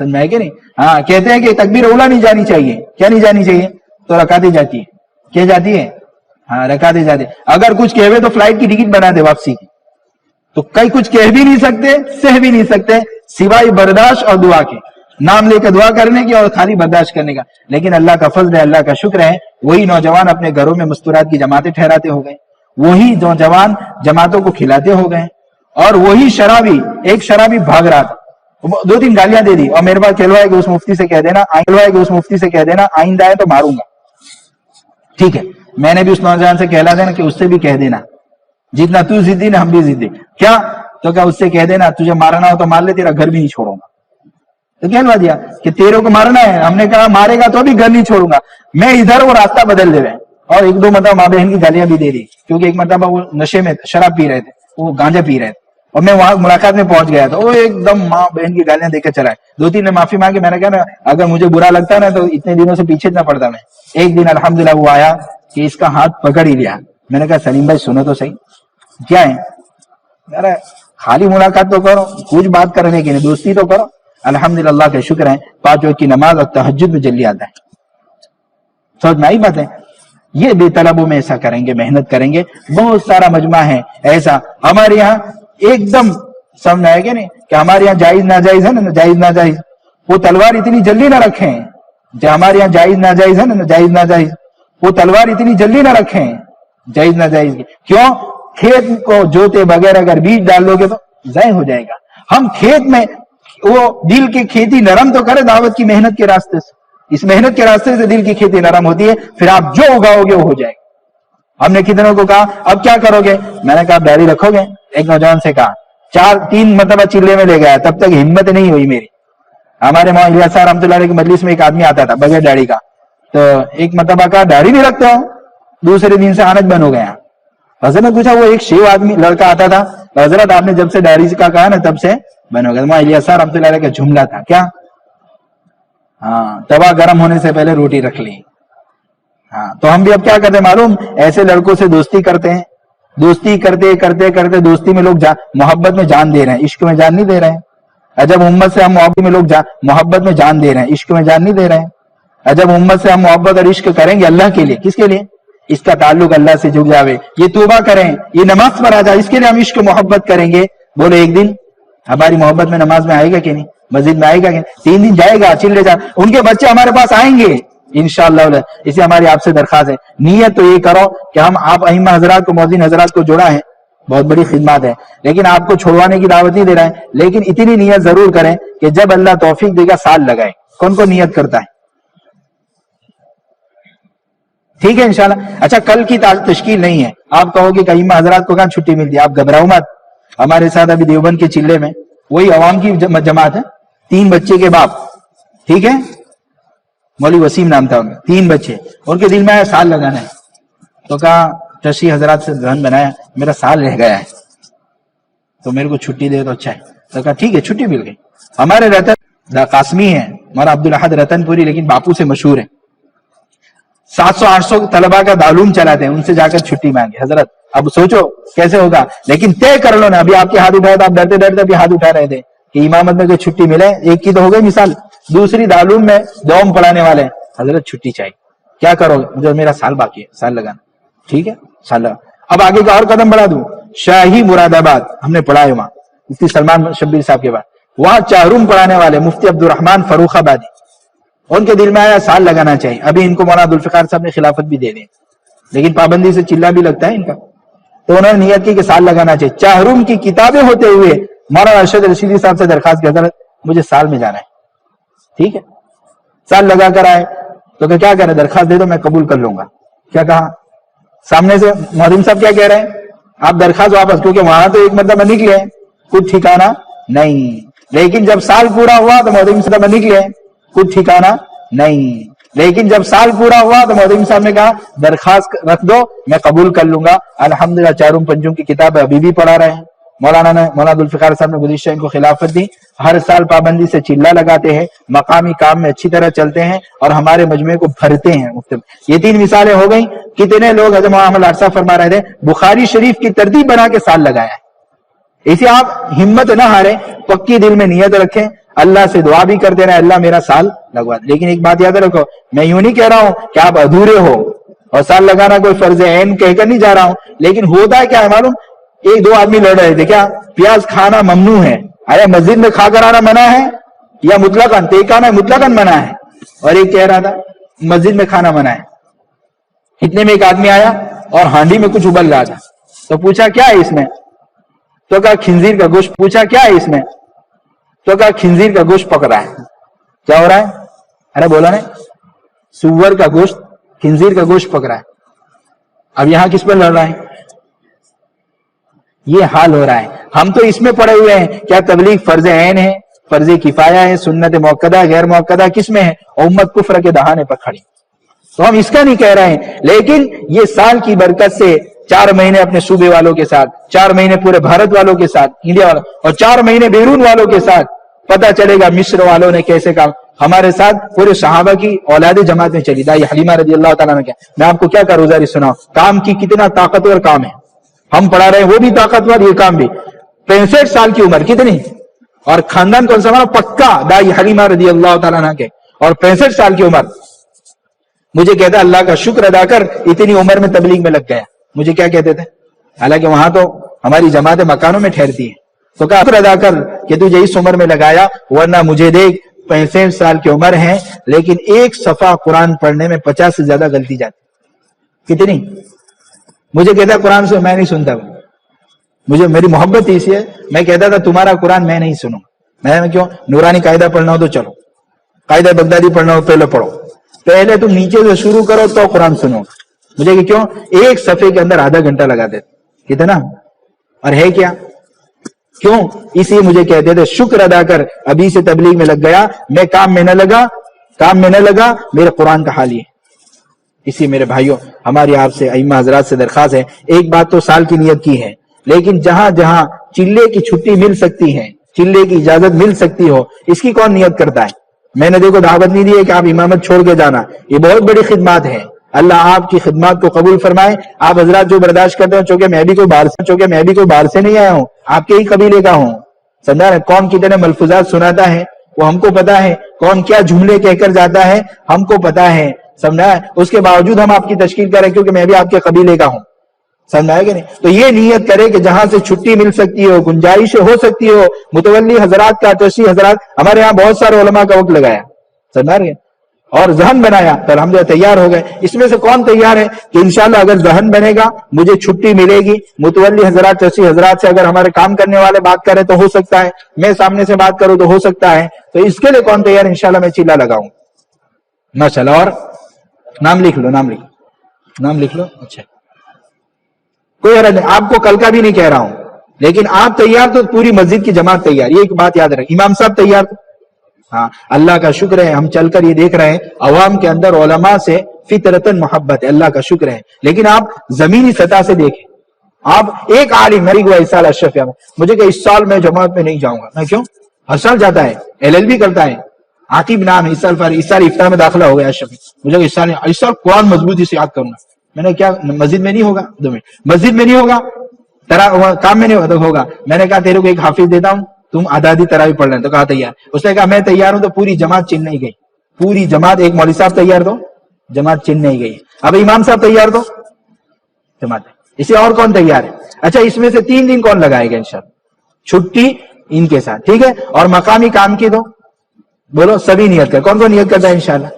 [SPEAKER 1] سمجھ میں ہے کہ نہیں؟ ہاں کہتے ہیں کہ تکبیر اولا نہیں جانی چاہیے. کیا نہیں جانی چاہیے؟ تو رکعتیں جاتی ہے. کیا جاتی ہے؟ ہاں رکعتیں جاتی ہے. اگر کچھ کہوے تو فلائٹ کی ٹکٹ بنا دے واپسی کی. تو کئی کچھ کہہ بھی نہیں سکتے, سہ بھی نہیں سکتے, سوائے برداشت اور دعا کے, نام لے کے دعا کرنے کی اور خالی برداشت کرنے کا. لیکن اللہ کا فضل ہے, اللہ کا شکر ہے, وہی نوجوان اپنے گھروں میں مستورات کی جماعتیں ٹھہراتے ہو گئے, وہی نوجوان جماعتوں کو کھلاتے ہو گئے, اور وہی شرابی, ایک شرابی بھاگ رہا تھا, 2-3 گالیاں دے دی, اور میرے پاس کہلوائے کہ اس مفتی سے کہہ دینا آئندہ ہے تو ماروں گا. ٹھیک ہے, میں نے بھی اس نوجوان سے کہلا دینا کہ اس سے بھی کہہ دینا, جتنا تو ضدی نا ہم بھی ضدی. کیا؟ تو کیا اس سے کہہ دینا تجھے مارنا ہو تو مار لے, تیرا گھر بھی نہیں چھوڑوں گا. تو کہلوا دیا کہ تیرے کو مارنا ہے, ہم نے کہا مارے گا تو بھی گھر نہیں چھوڑوں گا. میں ادھر وہ راستہ بدل دے رہے, اور 1-2 مرتبہ ماں بہن کی گالیاں بھی دے دی, کیونکہ ایک مرتبہ وہ نشے میں شراب پی رہے تھے, وہ گانجا پی رہے تھے, اور میں وہاں ملاقات میں پہنچ گیا تھا. وہ ایک دم ماں بہن کی گالیاں دے کے چلا ہے. 2-3 نے معافی مانگی. میں نے کہا نا اگر مجھے برا لگتا نا تو اتنے دنوں سے پیچھے نہ پڑتا. میں ایک دن الحمدللہ وہ آیا کہ اس کا ہاتھ پکڑ ہی لیا. میں نے کہا سلیم بھائی سنو تو صحیح, کیا ہے؟ ارے خالی ملاقات تو کرو, کچھ بات کرنے کی نہیں, دوستی تو کرو. الحمدللہ اللہ کا شکر ہے, 5 وقت کی نماز اور تہجد میں جلدی آتا ہے. سمجھ میں آئی بات ہے؟ یہ بے طلبوں میں ایسا کریں گے, محنت کریں گے. بہت سارا مجمع ہے ایسا ہمارے یہاں, ایک دم سمجھ آئے گا نہیں کہ ہمارے یہاں جائز ناجائز ہے نا, جائز ناجائز, وہ تلوار اتنی جلدی نہ رکھیں. جو ہمارے یہاں جائز ناجائز ہے نا, جائز ناجائز, وہ تلوار اتنی جلدی نہ رکھیں جائز ناجائز کی. کیوں؟ کھیت کو جوتے بغیر اگر بیج ڈال دو گے تو ضائع ہو جائے گا. ہم کھیت میں وہ دل کی کھیتی نرم تو کرے دعوت کی محنت کے راستے سے, اس محنت کے راستے سے دل کی کھیتی نرم ہوتی ہے, پھر آپ جو اگاؤ گے وہ ہو جائے گا. ہم نے کتنوں کو کہا اب کیا کرو گے, میں نے کہا ڈائری رکھو گے. ایک نوجوان سے کہا, 3 مرتبہ چلے میں لے گیا, تب تک ہمت نہیں ہوئی میری. ہمارے مولانا الیاس صاحب رحمۃ اللہ علیہ کی مجلس میں ایک آدمی آتا تھا بغیر داڑھی کا, تو ایک مرتبہ کہا داڑھی نہیں رکھتے ہو, دوسرے دن سے آنت بند ہو گیا. حضرت نے پوچھا, وہ ایک شیو آدمی لڑکا آتا تھا, حضرت آپ نے جب سے داڑھی کا کہا نا تب سے بند ہو گیا. مولانا الیاس صاحب رحمۃ اللہ علیہ کا جملہ تھا, کیا؟ ہاں, توا گرم ہونے سے پہلے روٹی رکھ لی. ہاں, تو ہم بھی اب کیا کرتے معلوم, ایسے لڑکوں سے دوستی کرتے ہیں. دوستی کرتے کرتے کرتے دوستی میں لوگ محبت میں جان دے رہے ہیں, عشق میں جان نہیں دے رہے ہیں. جب امت سے ہم محبت میں لوگ محبت میں جان دے رہے ہیں, عشق میں جان نہیں دے رہے ہیں. جب امت سے ہم محبت اور عشق کریں گے اللہ کے لیے, کس کے لیے؟ اس کا تعلق اللہ سے جڑ جاوے, یہ توبہ کریں, یہ نماز پر آ جائے, اس کے لیے ہم عشق محبت کریں گے. بولے ایک دن ہماری محبت میں نماز میں آئے گا کہ نہیں, مسجد میں آئے گا کہ نہیں؟ 3 دن جائے گا, چلے جا, ان کے بچے ہمارے پاس آئیں گے انشاءاللہ. اسے ہماری آپ سے درخواست ہے, نیت تو یہ کرو کہ ہم آپ ائمہ حضرات کو, مؤذن حضرات کو جوڑا ہے, بہت بڑی خدمات ہے, لیکن آپ کو چھوڑوانے کی دعوت نہیں دے رہا ہے, لیکن اتنی نیت ضرور کریں کہ جب اللہ توفیق دے گا سال لگائے. کون کو نیت کرتا ہے؟ ٹھیک ہے انشاءاللہ. اچھا, کل کی تشکیل نہیں ہے. آپ کہو کہ ائمہ حضرات کو کہاں چھٹی ملتی ہے, آپ گھبراؤ مت. ہمارے ساتھ ابھی دیوبند کے چلے میں وہی عوام کی جماعت ہے, 3 بچے کے باپ, ٹھیک ہے, مولوی وسیم نام تھا ان کا, 3 بچے, ان کے دل میں آیا سال لگانا ہے. تو کہا ٹرسٹی حضرات سے دھن بنایا, میرا سال رہ گیا ہے تو میرے کو چھٹی دے تو اچھا ہے. تو کہا ٹھیک ہے, چھٹی مل گئی. ہمارے رتن قاسمی ہیں, ہمارا عبدالاحد رتن پوری, لیکن باپو سے مشہور ہے, 700-800 طلباء کا دارالعلوم چلاتے ہیں, ان سے جا کر چھٹی مانگی. حضرت اب سوچو کیسے ہوگا, لیکن طے کر لو نا. ابھی آپ کے ہاتھ اٹھایا تو آپ ڈرتے ڈرتے ابھی ہاتھ اٹھا رہے تھے کہ امامت میں کوئی چھٹی ملے. ایک کی تو ہو گئی مثال, دوسری دارالعلوم میں دوم پڑھانے والے, حضرت چھٹی چاہیے, کیا کرو گے؟ مجھے میرا سال باقی ہے, سال لگانا. ٹھیک ہے, سال لگا. اب آگے کا اور قدم بڑھا دوں, شاہی مراد آباد ہم نے پڑھا ہے, وہاں مفتی سلمان شبیر صاحب کے بعد وہاں چاروں پڑھانے والے مفتی عبد الرحمان فروخ آبادی, ان کے دل میں آیا سال لگانا چاہیے. ابھی ان کو مولانا عبدالفقار صاحب نے خلافت بھی دے دی, لیکن پابندی سے چلا بھی لگتا ہے ان کا, تو انہوں نے نیت کی کہ سال لگانا چاہیے. چاہروم کی کتابیں ہوتے ہوئے مولانا ارشد رشیدی صاحب سے درخواست کی, حضرت مجھے سال میں جانا ہے. ٹھیک ہے, سال لگا کر آئے تو کہ کیا کرے, درخواست دے دو میں قبول کر لوں گا. کیا کہا سامنے سے مودم صاحب, کیا کہہ رہے ہیں آپ, درخواست واپس, کیونکہ وہاں تو ایک مرتبہ نکلے کچھ ٹھکانا نہیں, لیکن جب سال پورا ہوا تو مودم صاحب نکلے کچھ ٹھکانا نہیں, لیکن جب سال پورا ہوا تو مودم صاحب نے کہا درخواست رکھ دو میں قبول کر لوں گا. الحمدللہ چاروں پنجوں کی کتاب ابھی بھی پڑھا رہے ہیں. مولانا عبدالفقار صاحب نے گزشتہ ان کو خلافت دی, ہر سال پابندی سے چلہ لگاتے ہیں, مقامی کام میں اچھی طرح چلتے ہیں اور ہمارے مجمع کو بھرتے ہیں. یہ 3 مثالیں ہو گئیں. کتنے لوگ حضرت محمد عرصہ فرما رہے تھے بخاری شریف کی ترتیب بنا کے سال لگایا ہے. اسے آپ ہمت نہ ہارے, پکی دل میں نیت رکھیں, اللہ سے دعا بھی کرتے رہے اللہ میرا سال لگوا دے. لیکن ایک بات یاد رکھو، میں یوں نہیں کہہ رہا ہوں کہ آپ ادھورے ہو اور سال لگانا کوئی فرض عین کہہ کر نہیں جا رہا ہوں، لیکن ہوتا ہے کیا ہے معلوم؟ ایک دو آدمی لڑ رہے تھے، کیا پیاز کھانا ممنوع ہے، آیا مسجد میں کھا کر آنا منع ہے یا مطلقاً تیکانا مطلقاً منع ہے؟ اور ایک کہہ رہا تھا مسجد میں کھانا منع ہے. اتنے میں ایک آدمی آیا اور ہانڈی میں کچھ ابل رہا تھا، تو پوچھا کیا ہے اس میں؟ تو کہا خنزیر کا گوشت. پوچھا کیا ہے اس میں؟ تو کہا خنزیر کا گوشت پک رہا ہے. کیا ہو رہا ہے؟ ارے بولا نہیں، سور کا گوشت، خنزیر کا گوشت پک رہا ہے. اب یہاں کس پر لڑ رہا ہے؟ یہ حال ہو رہا ہے. ہم تو اس میں پڑے ہوئے ہیں کیا تبلیغ فرض عین ہے، فرض کفایہ ہے، سنت موقدہ غیر موقدہ کس میں ہے؟ امت کفر کے دہانے پر کھڑی. تو ہم اس کا نہیں کہہ رہے ہیں، لیکن یہ سال کی برکت سے 4 مہینے اپنے صوبے والوں کے ساتھ، 4 مہینے پورے بھارت والوں کے ساتھ، انڈیا والوں، اور 4 مہینے بیرون والوں کے ساتھ پتہ چلے گا مصر والوں نے کیسے کام. ہمارے ساتھ پورے صحابہ کی اولاد جماعت میں چلی، دائی حلیمہ رضی اللہ تعالیٰ نے کیا. میں آپ کو کیا کاروزاری سناؤں، کام کی کتنا طاقتور کام ہے. ہم پڑھا رہے ہیں وہ بھی طاقتور، یہ کام بھی. 65 سال کی عمر کتنی، اور خاندان کون سا ہمارا؟ پکا دائی حلیمہ رضی اللہ تعالیٰ عنہ کے، اور 65 سال کی عمر. مجھے کہتا اللہ کا شکر ادا کر اتنی عمر میں تبلیغ میں لگ گیا. مجھے کیا کہتے تھے، حالانکہ وہاں تو ہماری جماعتیں مکانوں میں ٹھہرتی ہیں. تو کہا شکر ادا کر کہ تجھے اس عمر میں لگایا، ورنہ مجھے دیکھ 65 سال کی عمر ہے لیکن ایک صفحہ قرآن پڑھنے میں 50 سے زیادہ غلطی جاتی. کتنی؟ مجھے کہتا قرآن سے میں نہیں سنتا، مجھے میری محبت اسی ہے. میں کہتا تھا تمہارا قرآن میں نہیں سنوں. میں کیوں؟ نورانی قاعدہ پڑھنا ہو تو چلو، قاعدہ بغدادی پڑھنا ہو پہلے پڑھو، پہلے تم نیچے سے شروع کرو تو قرآن سنو. مجھے کہ کیوں؟ ایک صفحے کے اندر آدھا گھنٹہ لگا دیتے کتنا، اور ہے کیا؟ کیوں؟ اسی مجھے کہتے تھے شکر ادا کر ابھی سے تبلیغ میں لگ گیا، میں کام میں نہ لگا میرے قرآن کا حال یہ. اسی میرے بھائیوں ہماری آپ سے ائمہ حضرات سے درخواست ہے، ایک بات تو سال کی نیت کی ہے، لیکن جہاں جہاں چلے کی چھٹی مل سکتی ہے، چلے کی اجازت مل سکتی ہو، اس کی کون نیت کرتا ہے؟ میں نے دیکھو دعوت نہیں دی ہے کہ آپ امامت چھوڑ کے جانا، یہ بہت بڑی خدمات ہے. اللہ آپ کی خدمات کو قبول فرمائے. آپ حضرات جو برداشت کرتے ہو، چونکہ میں بھی کوئی باہر سے نہیں آیا ہوں، آپ کے ہی قبیلے کا ہوں. سمجھا رہے؟ کون کتنے ملفوظات سناتا ہے وہ ہم کو پتا ہے، کون کیا جملے کہہ کر جاتا ہے ہم کو پتا ہے. سمجھا؟ اس کے باوجود ہم آپ کی تشکیل کریں کیونکہ میں بھی آپ کے قبیلے کا ہوں. سمجھائے کہ نہیں؟ تو یہ نیت کرے کہ جہاں سے چھٹی مل سکتی ہو، گنجائش ہو سکتی ہو، متولی حضرات کا، تشریح حضرات، ہمارے ہاں بہت سارے علماء کا وقت لگایا، سمجھا رہے، اور ذہن بنایا تو الحمدللہ تیار ہو گئے. اس میں سے کون تیار ہے کہ انشاءاللہ اگر ذہن بنے گا مجھے چھٹی ملے گی، متولی حضرات تشریح حضرات سے اگر ہمارے کام کرنے والے بات کریں تو ہو سکتا ہے، میں سامنے سے بات کروں تو ہو سکتا ہے. تو اس کے لیے کون تیار؟ انشاءاللہ میں چیلا لگاؤں ماشاءاللہ. اور نام لکھ لو. اچھا کوئی حرج نہیں، آپ کو کل کا بھی نہیں کہہ رہا ہوں، لیکن آپ تیار تو پوری مسجد کی جماعت تیار. یہ ایک بات یاد رکھ، امام صاحب تیار تو ہاں اللہ کا شکر ہے ہم چل کر یہ دیکھ رہے ہیں عوام کے اندر علماء سے فطرتاً محبت ہے، اللہ کا شکر ہے. لیکن آپ زمینی سطح سے دیکھیں، آپ ایک عالم میری کو اس سال اشرف مجھے کہ اس سال میں جماعت میں نہیں جاؤں گا. میں کیوں؟ ہر سال جاتا ہے، LLB کرتا ہے، عاقب نام ہے، اس سال افطار میں داخلہ ہو گیا اشرف. مجھے اس سال قرآن مضبوطی سے یاد کروں گا. میں نے کیا مسجد میں نہیں ہوگا؟ مسجد میں نہیں ہوگا، کام میں نہیں ہوگا. میں نے کہا تیرے کو ایک حافظ دیتا ہوں، تم آدھی تراویح پڑھ لیں. تو کہا تیار. اس نے کہا میں تیار ہوں. تو پوری جماعت چن نہیں گئی، پوری جماعت. ایک مولوی صاحب تیار دو، جماعت چن نہیں گئی. اب امام صاحب تیار دو، جماعت. اسے اور کون تیار ہے؟ اچھا اس میں سے 3 دن کون لگائے گا انشاءاللہ چھٹی ان کے ساتھ؟ ٹھیک ہے. اور مقامی کام کی دو، بولو سبھی نیت کر. کون کون نیت کرتا ہے انشاءاللہ؟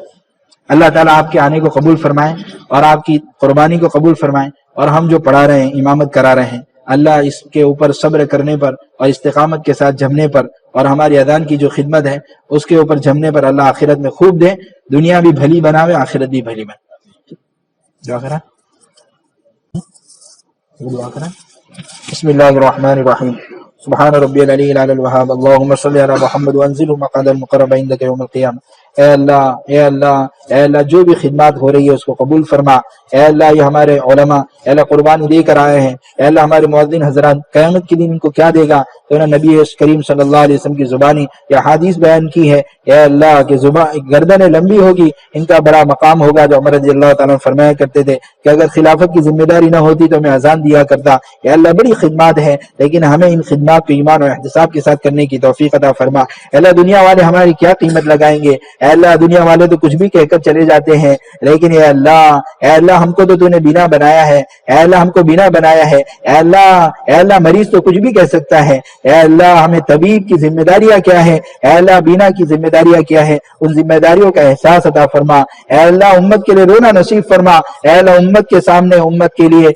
[SPEAKER 1] اللہ تعالیٰ آپ کے آنے کو قبول فرمائے اور آپ کی قربانی کو قبول فرمائے. اور ہم جو پڑھا رہے ہیں، امامت کرا رہے ہیں، اللہ اس کے اوپر صبر کرنے پر اور استقامت کے ساتھ جمنے پر، اور ہماری اذان کی جو خدمت ہے اس کے اوپر جمنے پر اللہ آخرت میں خوب دے، دنیا بھی بھلی بناوے، آخرت بھی بھلی بناوے. دعا کرا بسم اللہ الرحمن الرحیم. سبحان ربی العلی العلی الوہاب. اللہم صلی علی محمد وانزلہ مقعد المقرب عندک یوم القیامہ. اے اللہ اے اللہ اے اللہ جو بھی خدمات ہو رہی ہے اس کو قبول فرما۔ اے اللہ یہ ہمارے علماء اے اللہ قربانی دے کر آئے ہیں، اے اللہ ہمارے مؤذن حضرات قیامت کے دن ان کو کیا دے گا؟ تو انہوں نے نبی کریم صلی اللہ علیہ وسلم کی زبانی یا حدیث بیان کی ہے، اے اللہ کہ گردنیں لمبی ہوگی، ان کا بڑا مقام ہوگا۔ جو عمر رضی اللہ تعالیٰ فرمایا کرتے تھے کہ اگر خلافت کی ذمہ داری نہ ہوتی تو میں اذان دیا کرتا۔ اے اللہ بڑی خدمات ہے، لیکن ہمیں ان خدمات کو ایمان اور احتساب کے ساتھ کرنے کی توفیق عطا فرما۔ اے اللہ دنیا والے ہماری کیا قیمت لگائیں گے؟ اے اللہ دنیا والے تو کچھ بھی کہہ کر چلے جاتے ہیں، لیکن اے اللہ ہم کو تو نے بنا بنایا ہے، اے اللہ ہم کو بنا بنایا ہے، اے اللہ مریض تو کچھ بھی کہہ سکتا ہے، اے اللہ ہمیں طبیب کی ذمہ داریاں کیا ہے، اے اللہ بینا کی ذمہ داریاں کیا ہے، ان ذمہ داریوں کا احساس عطا فرما۔ اے اللہ امت کے لیے رونا نصیب فرما، اے اللہ امت کے سامنے امت کے لیے،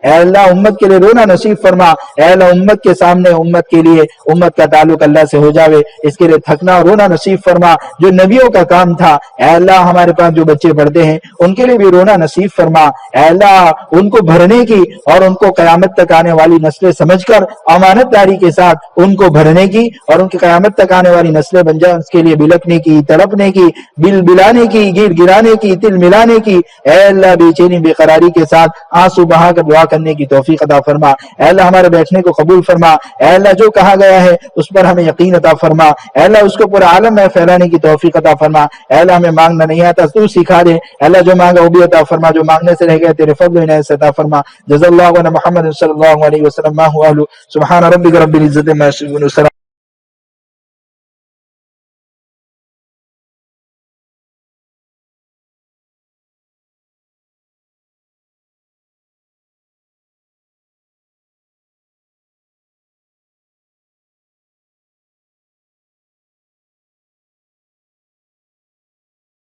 [SPEAKER 1] اے اللہ امت کے لیے رونا نصیب فرما، اے اللہ امت کے سامنے امت کے لیے امت کا تعلق اللہ سے ہو جاوے، اس کے لیے تھکنا رونا نصیب فرما جو نبیوں کا کام تھا۔ اے اللہ ہمارے پاس جو بچے پڑھتے ہیں ان کے لیے بھی رونا نصیب فرما، اے اللہ ان کو بھرنے کی اور ان کو قیامت تک آنے والی نسلیں سمجھ کر امانت داری کے ساتھ ان کو بھرنے کی، اور ان کی قیامت تک آنے والی نسلیں بن جائیں اس کے لیے بلکنے کی، تڑپنے کی، بل بلانے کی، گر گرانے کی، تل ملانے کی، اے اللہ بے چینی بے قراری کے ساتھ آنسو بہا کر دعا کرنے کی توفیق عطا فرما۔ اے اللہ ہمارے بیٹھنے کو قبول فرما، اے اللہ جو کہا گیا ہے اس پر ہمیں یقین عطا فرما، اے اللہ اس کو پورے عالم میں پھیلانے کی توفیق عطا فرما۔ اے اللہ ہمیں مانگنا نہیں آتا تو سکھا دے، اے اللہ جو مانگا وہ بھی عطا فرما، جو مانگنے سے رہ گیا تیرے فضل و عنایت سے عطا فرما۔ جزا اللہ عنا محمد صلی اللہ علیہ وسلم ما هو اهل سبحان ربک رب العزة عما یصفون۔